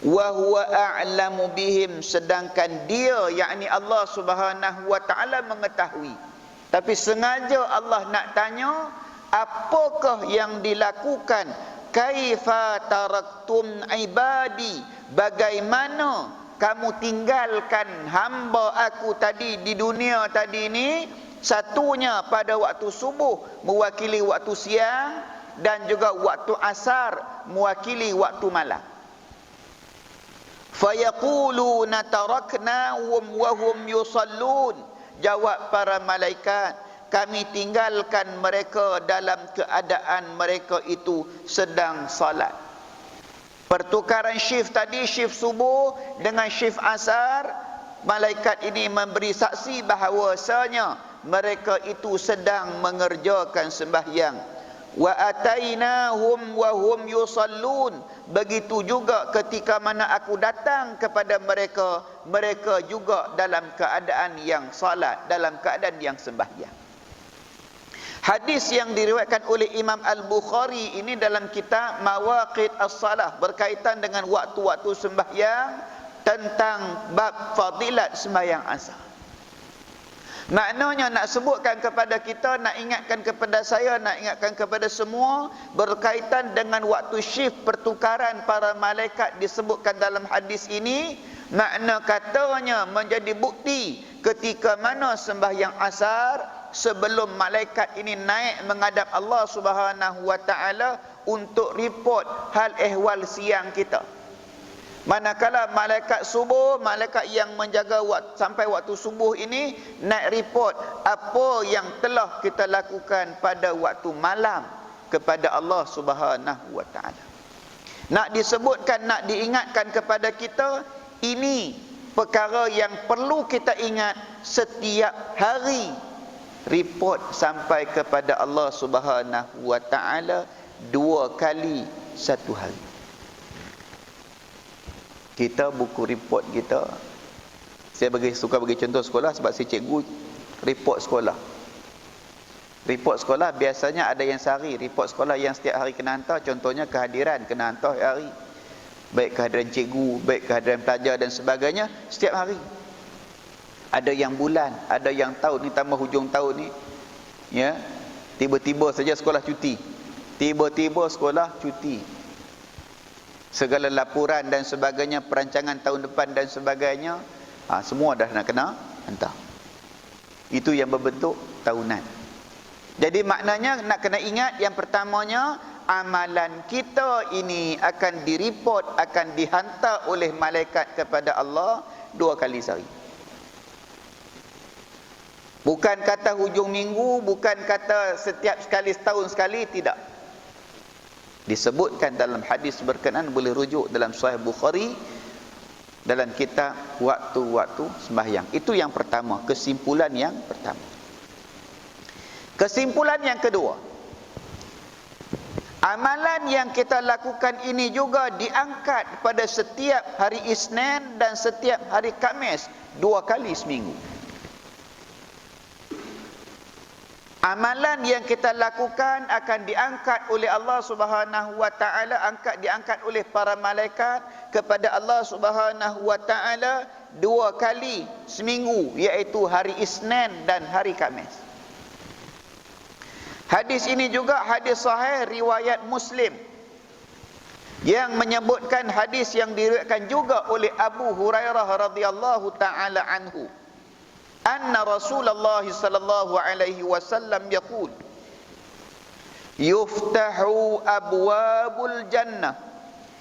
Wa huwa a'lamu bihim, sedangkan dia, yakni Allah Subhanahu wa ta'ala mengetahui. Tapi sengaja Allah nak tanya, apakah yang dilakukan? Kaifa taraktum ibadi, bagaimana kamu tinggalkan hamba aku tadi di dunia tadi ni? Satunya pada waktu subuh mewakili waktu siang, dan juga waktu asar mewakili waktu malam. Fayaquluna taraknahum wa hum yusallun. Jawab para malaikat, kami tinggalkan mereka dalam keadaan mereka itu sedang salat. Pertukaran shift tadi, shift subuh dengan shift asar, malaikat ini memberi saksi bahawasanya mereka itu sedang mengerjakan sembahyang. Wa atainahum wa hum yusallun. Begitu juga ketika mana aku datang kepada mereka, mereka juga dalam keadaan yang salat, dalam keadaan yang sembahyang. Hadis yang diriwayatkan oleh Imam Al-Bukhari ini dalam kitab Mawaqit As-Salah, berkaitan dengan waktu-waktu sembahyang, tentang bab fadilat sembahyang asar. Maknanya nak sebutkan kepada kita, nak ingatkan kepada saya, nak ingatkan kepada semua, berkaitan dengan waktu shift pertukaran para malaikat disebutkan dalam hadis ini. Makna katanya menjadi bukti ketika mana sembahyang asar, sebelum malaikat ini naik menghadap Allah Subhanahu wa ta'ala untuk report hal ehwal siang kita. Manakala malaikat subuh, malaikat yang menjaga sampai waktu subuh ini naik report apa yang telah kita lakukan pada waktu malam kepada Allah Subhanahu wa ta'ala. Nak disebutkan, nak diingatkan kepada kita, ini perkara yang perlu kita ingat setiap hari. report sampai kepada Allah Subhanahu wa taala 2 kali satu hari. Kita buku report kita, saya suka bagi contoh sekolah sebab saya cikgu report sekolah. Report sekolah biasanya ada yang sehari, report sekolah yang setiap hari kena hantar, contohnya kehadiran kena hantar hari. Baik kehadiran cikgu, baik kehadiran pelajar dan sebagainya setiap hari. Ada yang bulan, ada yang tahun ni, tambah hujung tahun ni, ya, tiba-tiba saja sekolah cuti. Tiba-tiba sekolah cuti. Segala laporan dan sebagainya, perancangan tahun depan dan sebagainya, semua dah nak kena hantar. Itu yang berbentuk tahunan. Jadi maknanya nak kena ingat, yang pertamanya, amalan kita ini akan direport, akan dihantar oleh malaikat kepada Allah 2 kali sehari. Bukan kata hujung minggu, bukan kata setiap sekali setahun sekali, tidak. Disebutkan dalam hadis berkenaan, boleh rujuk dalam Sahih Bukhari dalam kitab waktu-waktu sembahyang. Itu yang pertama, kesimpulan yang pertama. Kesimpulan yang kedua, amalan yang kita lakukan ini juga diangkat pada setiap hari Isnin dan setiap hari Khamis 2 kali seminggu. Amalan yang kita lakukan akan diangkat oleh Allah Subhanahu wa taala, diangkat oleh para malaikat kepada Allah Subhanahu wa taala 2 kali seminggu, iaitu hari Isnin dan hari Khamis. Hadis ini juga hadis sahih riwayat Muslim yang menyebutkan hadis yang diriwayatkan juga oleh Abu Hurairah radhiyallahu taala anhu. Anna Rasulullah sallallahu alaihi wasallam yaqul yuftahu abwabul jannah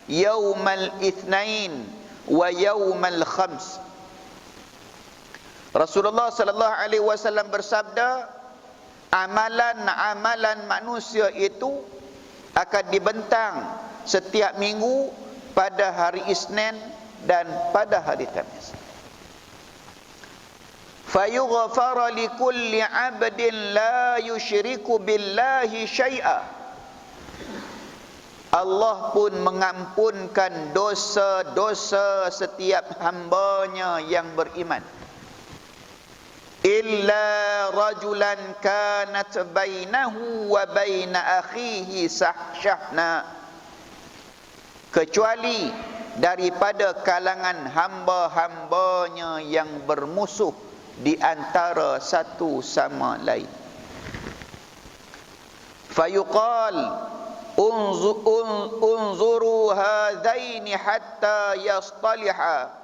yaumal itsnain wa yaumal khams. Rasulullah sallallahu alaihi wasallam bersabda, amalan-amalan manusia itu akan dibentang setiap minggu pada hari Isnin dan pada hari Khamis. Fayughfara likulli 'abdin la yusyriku billahi syai'a. Allah pun mengampunkan dosa-dosa setiap hambanya yang beriman. Illa rajulan kanat bainahu wa baina akhihi sahsyahna. Kecuali daripada kalangan hamba-hambanya yang bermusuh di antara satu sama lain. Fayuqal unzuru hadaini hatta yastaliha.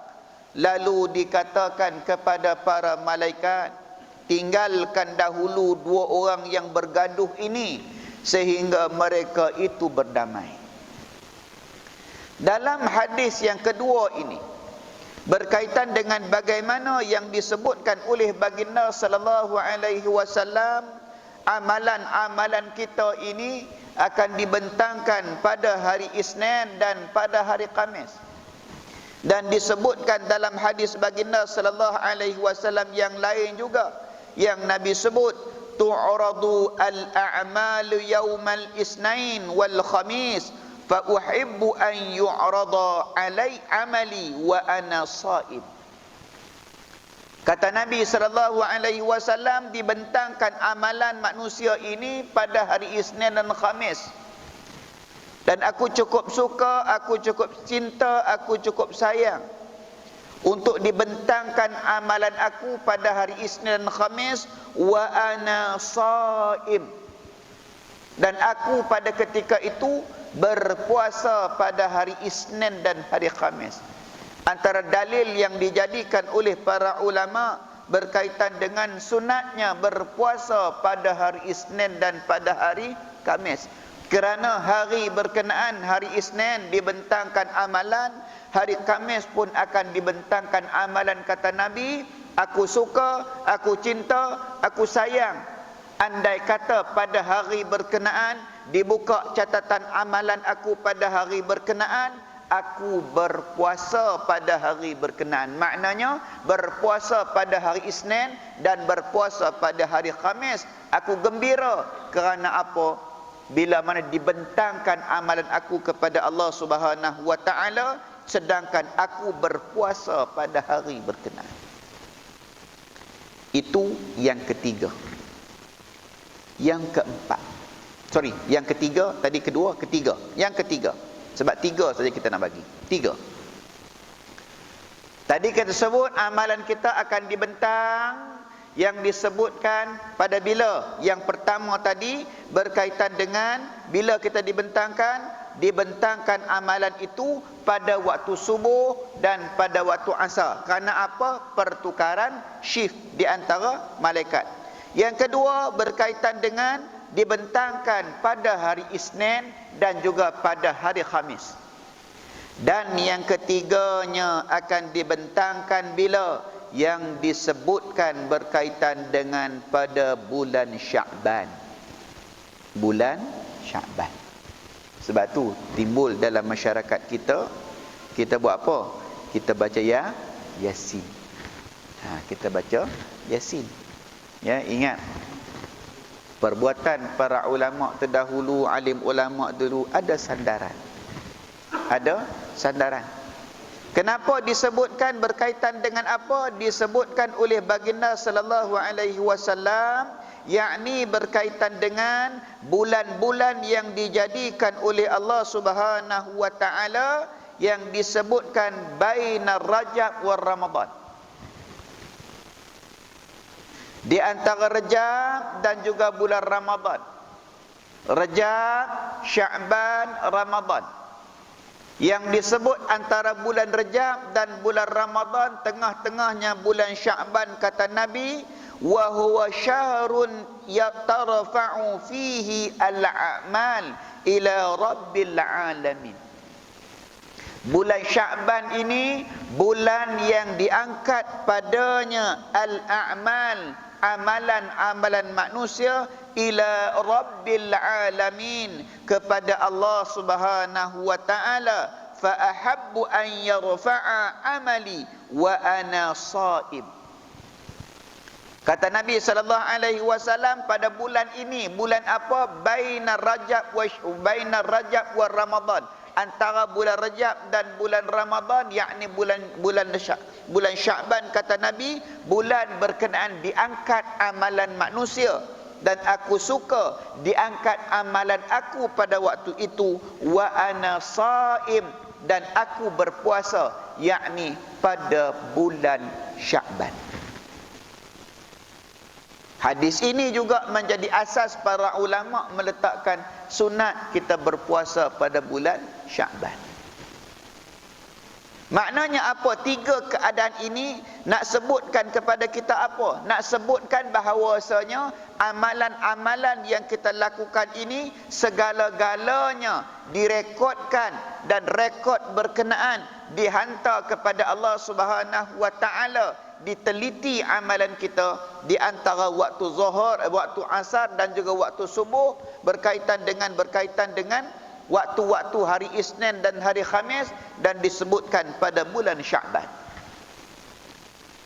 Lalu dikatakan kepada para malaikat, tinggalkan dahulu 2 orang yang bergaduh ini sehingga mereka itu berdamai. Dalam hadis yang kedua ini berkaitan dengan bagaimana yang disebutkan oleh baginda sallallahu alaihi wasallam, amalan-amalan kita ini akan dibentangkan pada hari Isnin dan pada hari Khamis. Dan disebutkan dalam hadis baginda sallallahu alaihi wasallam yang lain juga, yang Nabi sebut, tu'radu al-a'malu yaumal isnain wal khamis fa uhibbu an yu'rada alai amali wa ana sha'im. Kata Nabi sallallahu alaihi wasallam, dibentangkan amalan manusia ini pada hari Isnin dan Khamis. Dan aku cukup suka, aku cukup cinta, aku cukup sayang untuk dibentangkan amalan aku pada hari Isnin dan Khamis, wa ana sha'im. Dan aku pada ketika itu berpuasa pada hari Isnin dan hari Khamis. Antara dalil yang dijadikan oleh para ulama berkaitan dengan sunatnya berpuasa pada hari Isnin dan pada hari Khamis. Kerana hari berkenaan hari Isnin dibentangkan amalan, hari Khamis pun akan dibentangkan amalan. Kata Nabi, aku suka, aku cinta, aku sayang. Andai kata pada hari berkenaan dibuka catatan amalan aku pada hari berkenaan, aku berpuasa pada hari berkenaan. Maknanya berpuasa pada hari Isnin dan berpuasa pada hari Khamis. Aku gembira kerana apa? Bila mana dibentangkan amalan aku kepada Allah Subhanahu wa taala, sedangkan aku berpuasa pada hari berkenaan. Itu yang ketiga. Yang keempat. Yang ketiga, tadi kedua, ketiga. Yang ketiga. Sebab tiga saja kita nak bagi. Tiga. Tadi kita sebut amalan kita akan dibentang, yang disebutkan pada bila. Yang pertama tadi berkaitan dengan bila kita dibentangkan amalan itu pada waktu subuh dan pada waktu asar. Kerana apa? Pertukaran shift di antara malaikat. Yang kedua berkaitan dengan dibentangkan pada hari Isnin dan juga pada hari Khamis. Dan yang ketiganya akan dibentangkan bila? Yang disebutkan berkaitan dengan pada bulan Sya'ban. Bulan Sya'ban. Sebab tu timbul dalam masyarakat kita, kita buat apa? Kita baca Yasin. Kita baca Yasin. Ya, ingat perbuatan para ulama terdahulu, alim ulama dulu ada sandaran. Ada sandaran. Kenapa disebutkan berkaitan dengan apa? Disebutkan oleh baginda sallallahu alaihi wasallam, yakni berkaitan dengan bulan-bulan yang dijadikan oleh Allah Subhanahu wa taala yang disebutkan bainar Rajab war Ramadan. Di antara Rajab dan juga bulan Ramadan. Rajab, Sya'ban, Ramadan. Yang disebut antara bulan Rajab dan bulan Ramadan, tengah-tengahnya bulan Sya'ban, kata Nabi, wa huwa syahrun yatarfa'u fihi al-a'mal ila rabbil alamin. Bulan Sya'ban ini bulan yang diangkat padanya al-a'mal, amalan-amalan manusia, ila rabbil alamin, kepada Allah Subhanahu wa taala. Fa ahabbu an yarfa'a amali wa ana shaim. Kata Nabi sallallahu alaihi wasallam, pada bulan ini, bulan apa? Bainar Rajab wa Ramadan. Antara bulan Rajab dan bulan Ramadan, yakni bulan Sya'ban, kata Nabi, bulan berkenaan diangkat amalan manusia, dan aku suka diangkat amalan aku pada waktu itu, wa ana shaim, dan aku berpuasa, yakni pada bulan Sya'ban. Hadis ini juga menjadi asas para ulama meletakkan sunat kita berpuasa pada bulan Sya'ban. Maknanya apa? Tiga keadaan ini nak sebutkan kepada kita apa? Nak sebutkan bahawasanya amalan-amalan yang kita lakukan ini segala-galanya direkodkan, dan rekod berkenaan dihantar kepada Allah Subhanahu wa taala. Diteliti amalan kita di antara waktu zuhur, waktu asar dan juga waktu subuh, berkaitan dengan waktu-waktu hari Isnin dan hari Khamis, dan disebutkan pada bulan Sya'ban.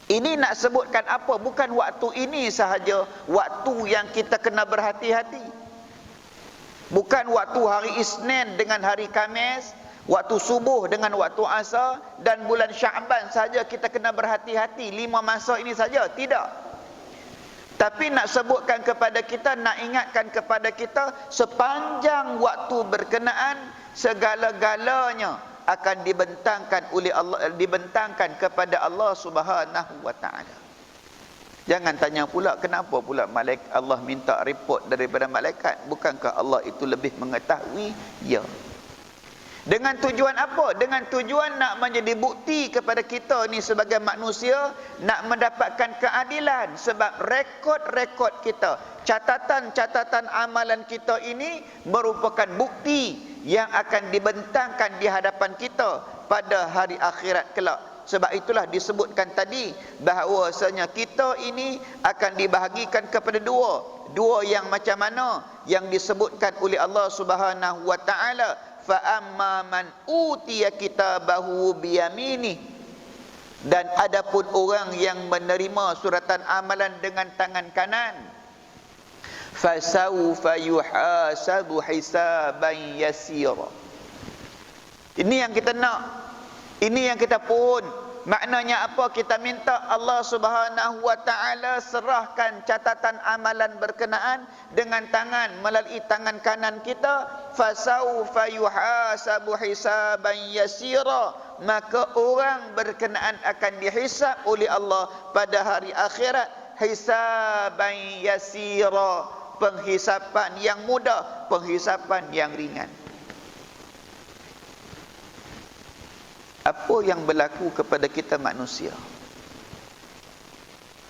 Ini nak sebutkan apa? Bukan waktu ini sahaja waktu yang kita kena berhati-hati. Bukan waktu hari Isnin dengan hari Khamis, waktu subuh dengan waktu asar, dan bulan Sya'ban saja kita kena berhati-hati. 5 masa ini saja, tidak. Tapi nak sebutkan kepada kita, nak ingatkan kepada kita, sepanjang waktu berkenaan segala-galanya akan dibentangkan oleh Allah, dibentangkan kepada Allah Subhanahu wa taala. Jangan tanya pula kenapa pula malaikat Allah minta report daripada malaikat. Bukankah Allah itu lebih mengetahui? Ya. Dengan tujuan apa? Dengan tujuan nak menjadi bukti kepada kita ni sebagai manusia, nak mendapatkan keadilan. Sebab rekod-rekod kita, catatan-catatan amalan kita ini merupakan bukti yang akan dibentangkan di hadapan kita pada hari akhirat kelak. Sebab itulah disebutkan tadi bahawasanya kita ini akan dibahagikan kepada dua. Dua yang macam mana? Yang disebutkan oleh Allah Subhanahu wa taala, fa amma man utiya kitabahu biyaminih, dan adapun orang yang menerima suratan amalan dengan tangan kanan, fasawfa yuhasabu hisaban yasira. Ini yang kita nak, ini yang kita pun. Maknanya apa? Kita minta Allah Subhanahu wa taala serahkan catatan amalan berkenaan dengan tangan, melalui tangan kanan kita. Fasawfa yuhasabu hisaban yasira, maka orang berkenaan akan dihisab oleh Allah pada hari akhirat hisaban yasira, penghisapan yang mudah, penghisapan yang ringan. Apa yang berlaku kepada kita manusia?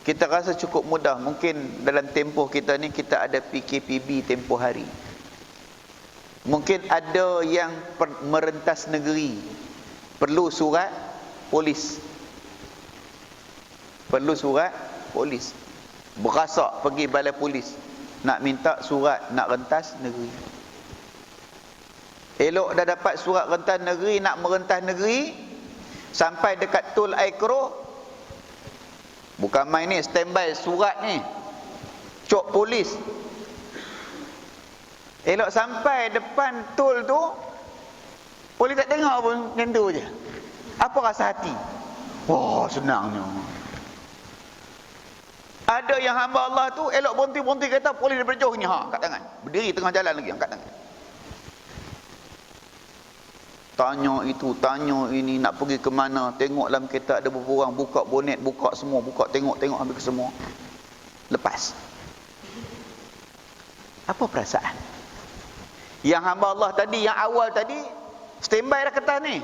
Kita rasa cukup mudah. Mungkin dalam tempoh kita ni kita ada PKPB tempoh hari. Mungkin ada yang merentas negeri, perlu surat polis. Perlu surat polis. Berasak pergi balai polis, nak minta surat nak rentas negeri. Elok dah dapat surat rentas negeri, nak merentas negeri, sampai dekat tol Aikro, bukan main ni, standby surat ni, cok polis. Elok sampai depan tol tu, polis tak tengok pun, macam tu je. Apa rasa hati? Wah, senangnya. Ada yang hamba Allah tu, elok berhenti-berhenti kata, polis daripada jauh ni, angkat tangan. Berdiri tengah jalan lagi, angkat tangan. Tanya itu, tanya ini, nak pergi ke mana, tengok dalam kereta ada beberapa orang, buka bonet, buka semua, buka, tengok-tengok habis ke semua. Lepas. Apa perasaan? Yang hamba Allah tadi, yang awal tadi, standby dah kertas ni.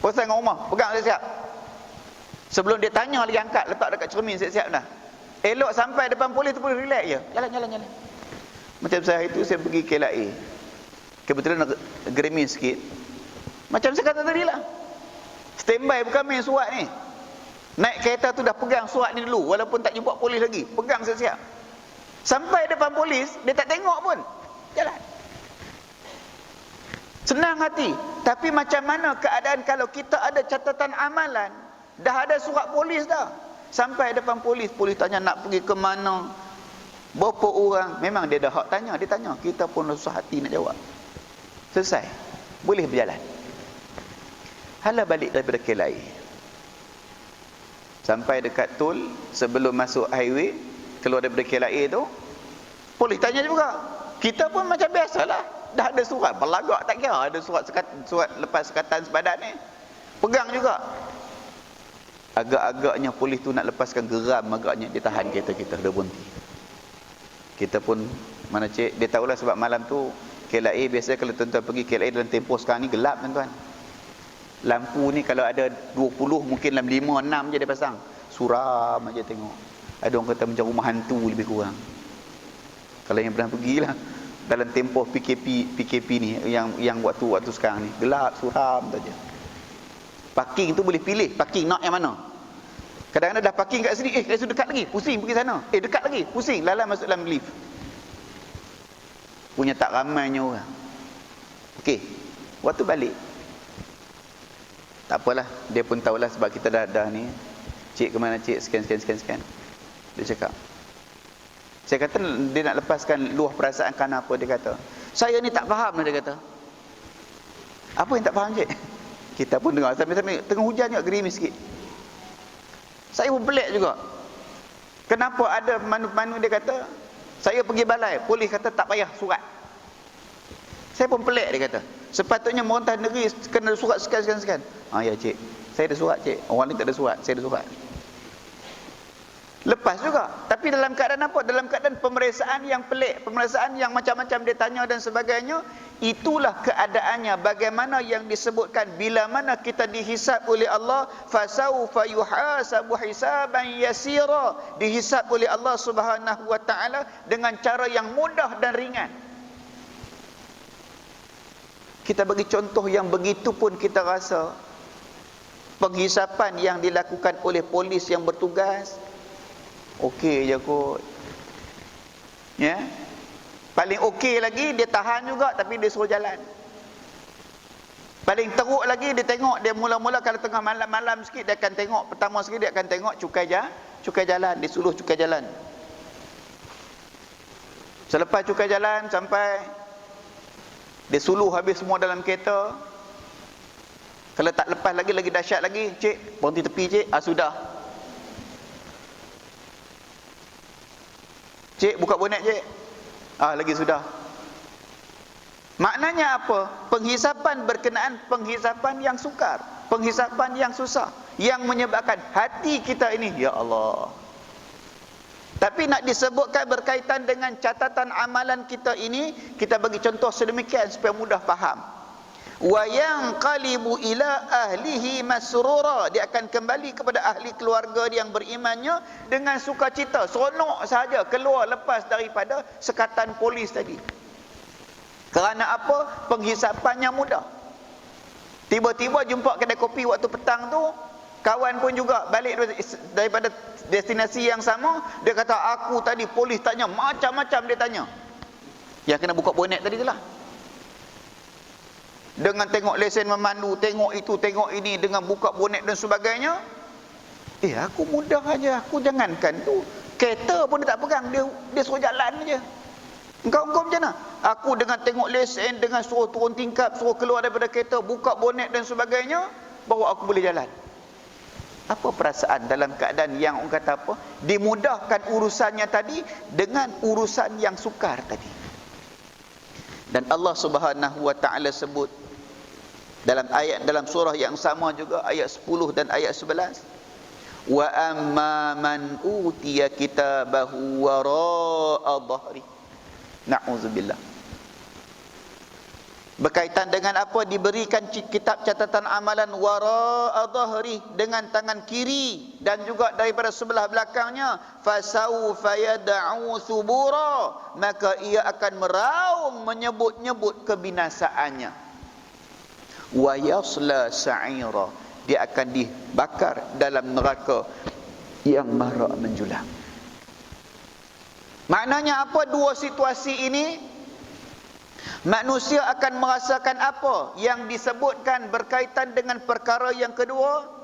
Pasal dengan rumah, pegang siap-siap. Sebelum dia tanya lagi, angkat, letak dekat cermin siap-siap dah. Elok sampai depan polis tu boleh relax je. Jalan. Macam saya itu, saya pergi KLIA. Kebetulan geremin sikit. Macam saya kata tadi lah, standby bukan main surat ni. Naik kereta tu dah pegang surat ni dulu, walaupun tak jumpa polis lagi, pegang siap-siap. Sampai depan polis, dia tak tengok pun, jalan. Senang hati. Tapi macam mana keadaan kalau kita ada catatan amalan, dah ada surat polis dah, sampai depan polis, polis tanya nak pergi ke mana, berapa orang, memang dia dah hak tanya, dia tanya, kita pun susah hati nak jawab. Selesai, boleh berjalan. Hala balik daripada KLIA, sampai dekat tol, sebelum masuk highway, keluar daripada KLIA tu, polis tanya juga. Kita pun macam biasalah, dah ada surat, berlagak tak kira, ada surat lepas sekatan sepadan ni, pegang juga. Agak-agaknya polis tu nak lepaskan, geram agaknya, dia tahan kereta kita, dah berhenti. Kita pun, mana cik, dia tahulah sebab malam tu KLIA, biasanya kalau tuan-tuan pergi KLIA dalam tempoh sekarang ni gelap tuan-tuan. Lampu ni kalau ada 20, mungkin dalam 5-6 je dia pasang. Suram aja tengok. Ada orang kata macam rumah hantu lebih kurang. Kalau yang pernah pergilah dalam tempoh PKP ni, yang waktu sekarang ni, gelap, suram saja. Parking tu boleh pilih, parking nak yang mana. Kadang-kadang dah parking kat sini, kat situ dekat lagi, pusing pergi sana. Dekat lagi, pusing, lala masuk dalam lift. Punya tak ramainya orang. Okey, waktu balik, tak apalah, dia pun tahulah sebab kita dah ni. Cik ke mana cik, scan. Dia cakap, saya kata dia nak lepaskan luah perasaan kerana apa. Dia kata, saya ni tak faham, dia kata. Apa yang tak faham cik? Kita pun dengar sambil tengah hujan juga, gerimis sikit. Saya pun pelik juga. Kenapa ada manu dia kata, saya pergi balai, polis kata tak payah surat. Saya pun pelik, dia kata. Sepatutnya merentah negeri kena ada surat sekian. Ya cik, saya ada surat cik. Orang ni tak ada surat, saya ada surat. Lepas juga. Tapi dalam keadaan apa? Dalam keadaan pemeriksaan yang pelik, pemeriksaan yang macam-macam dia tanya dan sebagainya. Itulah keadaannya. Bagaimana yang disebutkan, bila mana kita dihisab oleh Allah, fasawfa yuhasabu hisaban yasira, dihisab oleh Allah Subhanahu wa taala dengan cara yang mudah dan ringan. Kita bagi contoh yang begitu pun kita rasa penghisapan yang dilakukan oleh polis yang bertugas okey je kot. Ya. Paling okey lagi, dia tahan juga tapi dia suruh jalan. Paling teruk lagi dia tengok, dia mula-mula kalau tengah malam-malam sikit dia akan tengok, pertama sekali dia akan tengok cukai jalan, dia suluh cukai jalan. Selepas cukai jalan sampai dia suluh habis semua dalam kereta. Kalau tak lepas lagi dahsyat lagi, cik, berhenti tepi cik, sudah. Cik, buka bonet cik. Lagi sudah. Maknanya apa? Penghisapan berkenaan penghisapan yang sukar, penghisapan yang susah, yang menyebabkan hati kita ini, ya Allah. Tapi nak disebutkan berkaitan dengan catatan amalan kita ini, kita bagi contoh sedemikian supaya mudah faham. Wa yanqalibu ila ahlihi masrura, dia akan kembali kepada ahli keluarga dia yang berimannya dengan sukacita, seronok sahaja keluar lepas daripada sekatan polis tadi. Kerana apa? Penghisapannya mudah. Tiba-tiba jumpa kedai kopi waktu petang tu, kawan pun juga balik daripada destinasi yang sama, dia kata aku tadi polis tanya macam-macam, dia tanya. Yang kena buka bonet tadi tu lah. Dengan tengok lesen memandu, tengok itu, tengok ini, dengan buka bonet dan sebagainya. Aku mudah aja, aku jangankan tu. Kereta pun dia tak pegang, dia suruh jalan aja. Engkau macam mana? Aku dengan tengok lesen, dengan suruh turun tingkap, suruh keluar daripada kereta, buka bonet dan sebagainya, baru aku boleh jalan. Apa perasaan dalam keadaan yang orang kata apa? Dimudahkan urusannya tadi dengan urusan yang sukar tadi. Dan Allah Subhanahu wa taala sebut dalam surah yang sama juga, ayat 10 dan ayat 11. Wa amma man utiya kitabahu wara'a dhahri. Na'udzubillah. Berkaitan dengan apa? Diberikan kitab catatan amalan wara'a dhahri, dengan tangan kiri dan juga daripada sebelah belakangnya. Fasawfa yad'u thubura, maka ia akan meraung menyebut-nyebut kebinasaannya. Wa yasla sa'ira, dia akan dibakar dalam neraka yang marak menjulang. Maknanya apa dua situasi ini? Manusia akan merasakan apa yang disebutkan berkaitan dengan perkara yang kedua?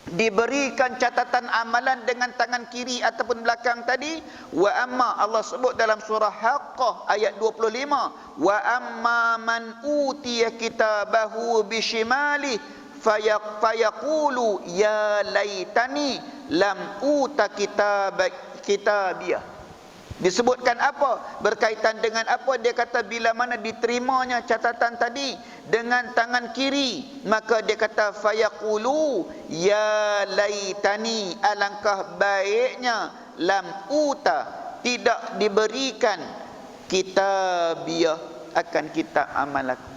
Diberikan catatan amalan dengan tangan kiri ataupun belakang tadi. Wa amma, Allah sebut dalam surah Haqqah ayat 25, wa amma man utiya kitabahu bishimali fayaqulu ya laitani lam uta kitabiyah. Disebutkan apa? Berkaitan dengan apa? Dia kata bila mana diterimanya catatan tadi dengan tangan kiri, maka dia kata fayaqulu ya laitani, alangkah baiknya lam uta, tidak diberikan kitabiyah, akan kitab amal aku.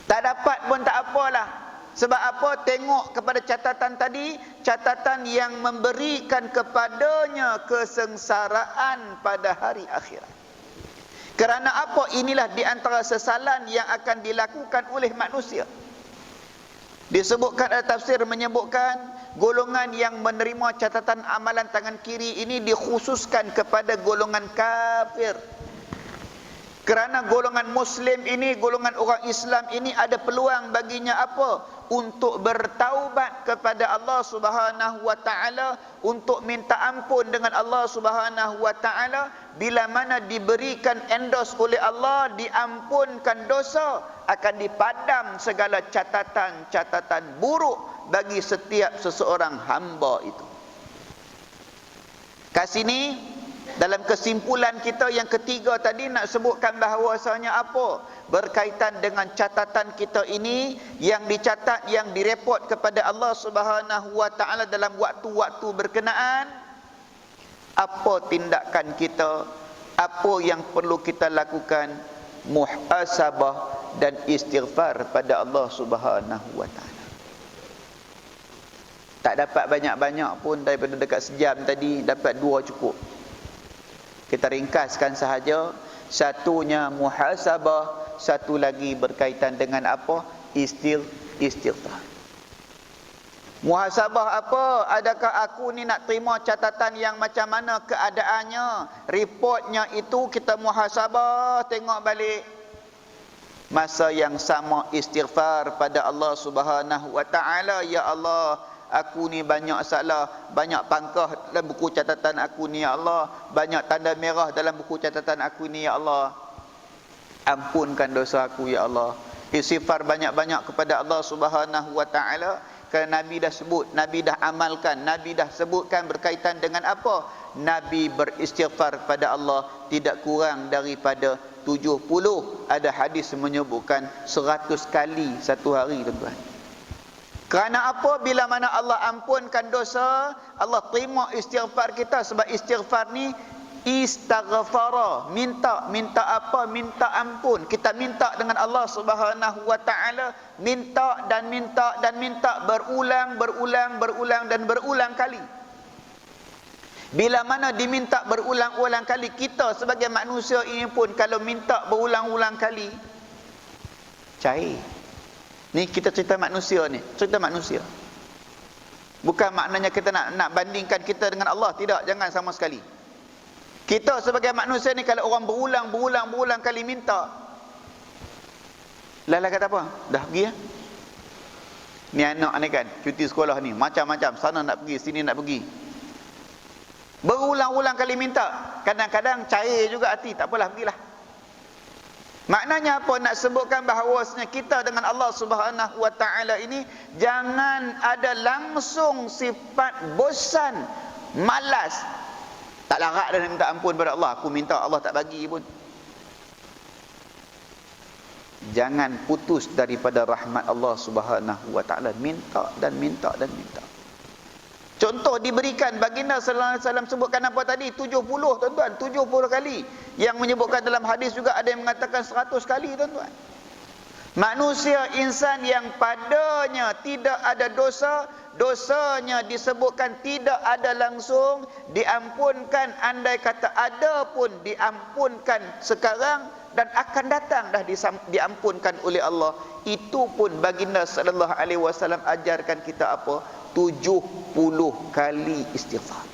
Tak dapat pun tak apalah. Sebab apa? Tengok kepada catatan tadi, catatan yang memberikan kepadanya kesengsaraan pada hari akhirat. Kerana apa? Inilah di antara sesalan yang akan dilakukan oleh manusia. Disebutkan ada tafsir menyebutkan golongan yang menerima catatan amalan tangan kiri ini dikhususkan kepada golongan kafir. Kerana golongan Muslim ini, golongan orang Islam ini ada peluang baginya apa? Untuk bertaubat kepada Allah Subhanahu wa taala, untuk minta ampun dengan Allah Subhanahu wa taala. Bila mana diberikan endorse oleh Allah, diampunkan dosa, akan dipadam segala catatan-catatan buruk bagi setiap seseorang hamba itu. Kat sini dalam kesimpulan kita yang ketiga tadi nak sebutkan bahawasanya apa? Berkaitan dengan catatan kita ini yang dicatat, yang direport kepada Allah Subhanahu wa taala dalam waktu-waktu berkenaan. Apa tindakan kita? Apa yang perlu kita lakukan? Muhasabah dan istighfar pada Allah Subhanahu wa taala. Tak dapat banyak-banyak pun, daripada dekat sejam tadi dapat 2 cukup. Kita ringkaskan sahaja. Satunya muhasabah, satu lagi berkaitan dengan apa? Istighfar. Muhasabah apa? Adakah aku ni nak terima catatan yang macam mana keadaannya? Reportnya itu kita muhasabah, tengok balik. masa yang sama istighfar pada Allah Subhanahu wa taala. Ya Allah, aku ni banyak salah, banyak pangkah dalam buku catatan aku ni ya Allah, banyak tanda merah dalam buku catatan aku ni ya Allah. Ampunkan dosa aku ya Allah. Istighfar banyak-banyak kepada Allah Subhanahu wa taala. Kerana Nabi dah sebut, Nabi dah amalkan, Nabi dah sebutkan berkaitan dengan apa? Nabi beristighfar pada Allah tidak kurang daripada 70. Ada hadis menyebutkan 100 kali satu hari, tuan-tuan. Kerana apa? Bila mana Allah ampunkan dosa, Allah terima istighfar kita. Sebab istighfar ni istaghfara, minta apa? Minta ampun. Kita minta dengan Allah Subhanahu wa taala, minta dan minta dan minta, berulang dan berulang kali. Bila mana diminta berulang-ulang kali, kita sebagai manusia ini pun kalau minta berulang-ulang kali, cair. Ni kita cerita manusia ni, cerita manusia. Bukan maknanya kita nak bandingkan kita dengan Allah, tidak, jangan sama sekali. Kita sebagai manusia ni kalau orang berulang kali minta, Lala kata apa? Dah pergi ya? Ni anak ni kan, cuti sekolah ni, macam-macam, sana nak pergi, sini nak pergi. Berulang-ulang kali minta. Kadang-kadang cair juga hati, tak apalah, pergilah. Maknanya apa? Nak sebutkan bahawasanya kita dengan Allah Subhanahu wa taala ini jangan ada langsung sifat bosan, malas. Tak larat dah minta ampun pada Allah, aku minta Allah tak bagi pun. Jangan putus daripada rahmat Allah Subhanahu wa taala, minta dan minta dan minta. Contoh diberikan, baginda sallallahu alaihi wasallam sebutkan apa tadi? 70, tuan-tuan, 70 kali. Yang menyebutkan dalam hadis juga ada yang mengatakan 100 kali, tuan-tuan. Manusia insan yang padanya tidak ada dosa, dosanya disebutkan tidak ada langsung diampunkan, andai kata ada pun diampunkan sekarang dan akan datang dah diampunkan oleh Allah. Itu pun baginda sallallahu alaihi wasallam ajarkan kita apa? 70 kali istighfar.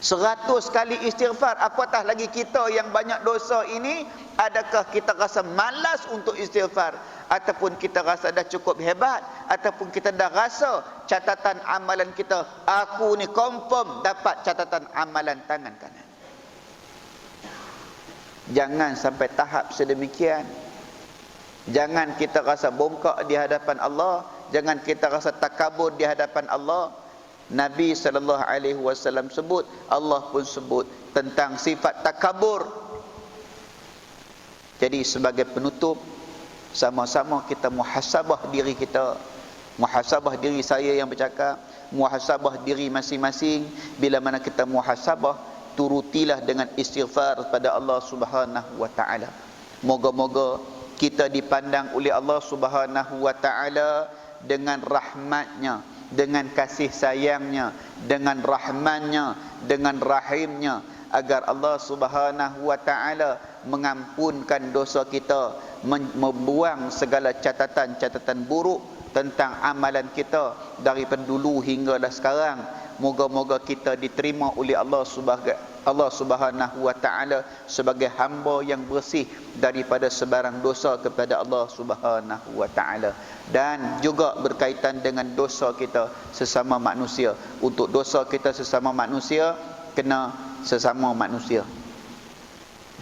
100 kali istighfar. Apatah lagi kita yang banyak dosa ini, adakah kita rasa malas untuk istighfar? Ataupun kita rasa dah cukup hebat? Ataupun kita dah rasa catatan amalan kita, aku ni confirm dapat catatan amalan tangan kanan. Jangan sampai tahap sedemikian. Jangan kita rasa bongkak di hadapan Allah. Jangan kita rasa takabur di hadapan Allah. Nabi sallallahu alaihi wasallam sebut, Allah pun sebut tentang sifat takabur. Jadi sebagai penutup, sama-sama kita muhasabah diri kita. Muhasabah diri saya yang bercakap, muhasabah diri masing-masing. Bila mana kita muhasabah, turutilah dengan istighfar pada Allah Subhanahu wa taala. Moga-moga kita dipandang oleh Allah Subhanahu wa taala dengan rahmatnya, dengan kasih sayangnya, dengan rahmannya, dengan rahimnya, agar Allah Subhanahu wa taala mengampunkan dosa kita, membuang segala catatan-catatan buruk tentang amalan kita daripada dulu hinggalah sekarang. Moga-moga kita diterima oleh Allah Subhanahu wa taala sebagai hamba yang bersih daripada sebarang dosa kepada Allah Subhanahu wa taala. Dan juga berkaitan dengan dosa kita sesama manusia. Untuk dosa kita sesama manusia, kena sesama manusia.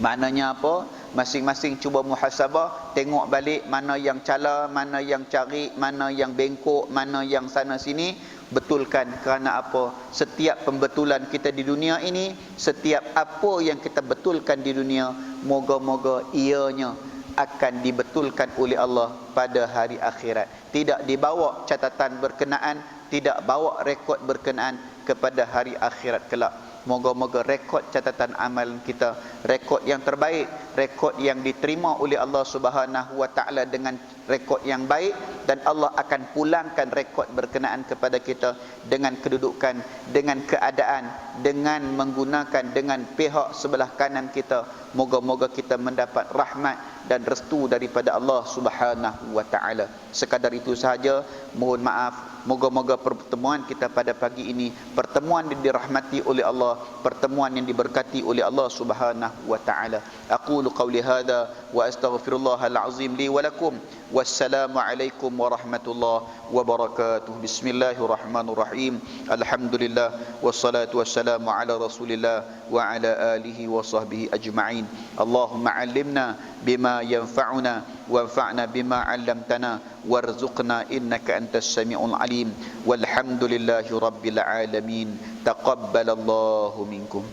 Maknanya apa? Masing-masing cuba muhasabah, tengok balik mana yang cala, mana yang cari, mana yang bengkok, mana yang sana sini. Betulkan. Kerana apa? Setiap pembetulan kita di dunia ini, setiap apa yang kita betulkan di dunia, moga-moga ianya akan dibetulkan oleh Allah pada hari akhirat. Tidak dibawa catatan berkenaan, tidak bawa rekod berkenaan kepada hari akhirat kelak. Moga-moga rekod catatan amalan kita, rekod yang terbaik, rekod yang diterima oleh Allah Subhanahu wa taala dengan rekod yang baik, dan Allah akan pulangkan rekod berkenaan kepada kita dengan kedudukan, dengan keadaan, dengan menggunakan dengan pihak sebelah kanan kita. Moga-moga kita mendapat rahmat dan restu daripada Allah Subhanahu wa taala. Sekadar itu sahaja, mohon maaf. Moga-moga pertemuan kita pada pagi ini pertemuan yang dirahmati oleh Allah, pertemuan yang diberkati oleh Allah Subhanahu wa taala. Aqulu qawli hadza wa astaghfirullahal azim li wa lakum. Wassalamu alaikum warahmatullahi wabarakatuh. Bismillahirrahmanirrahim. Alhamdulillah wassalatu wassalamu ala Rasulillah wa ala alihi wa sahbihi ajma'in. Allahumma 'allimna bima yanfa'una wanfa'na bima 'allamtana warzuqna innaka antas samiul alim. Walhamdulillahi rabbil alamin. Taqabbalallahu minkum.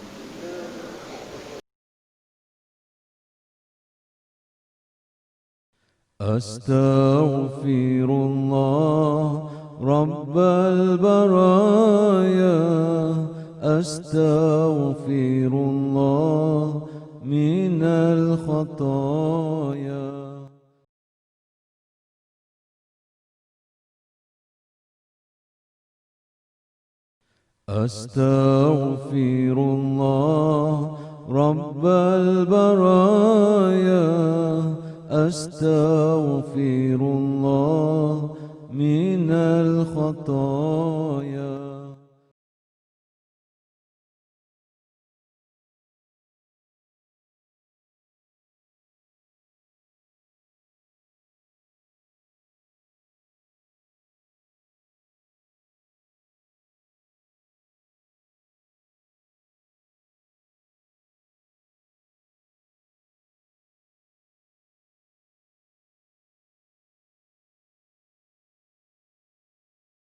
Astaghfirullah Rabbal baraya, astaghfirullah minal khataya. Astaghfirullah Rabbal baraya, astaghfirullah minal khataya.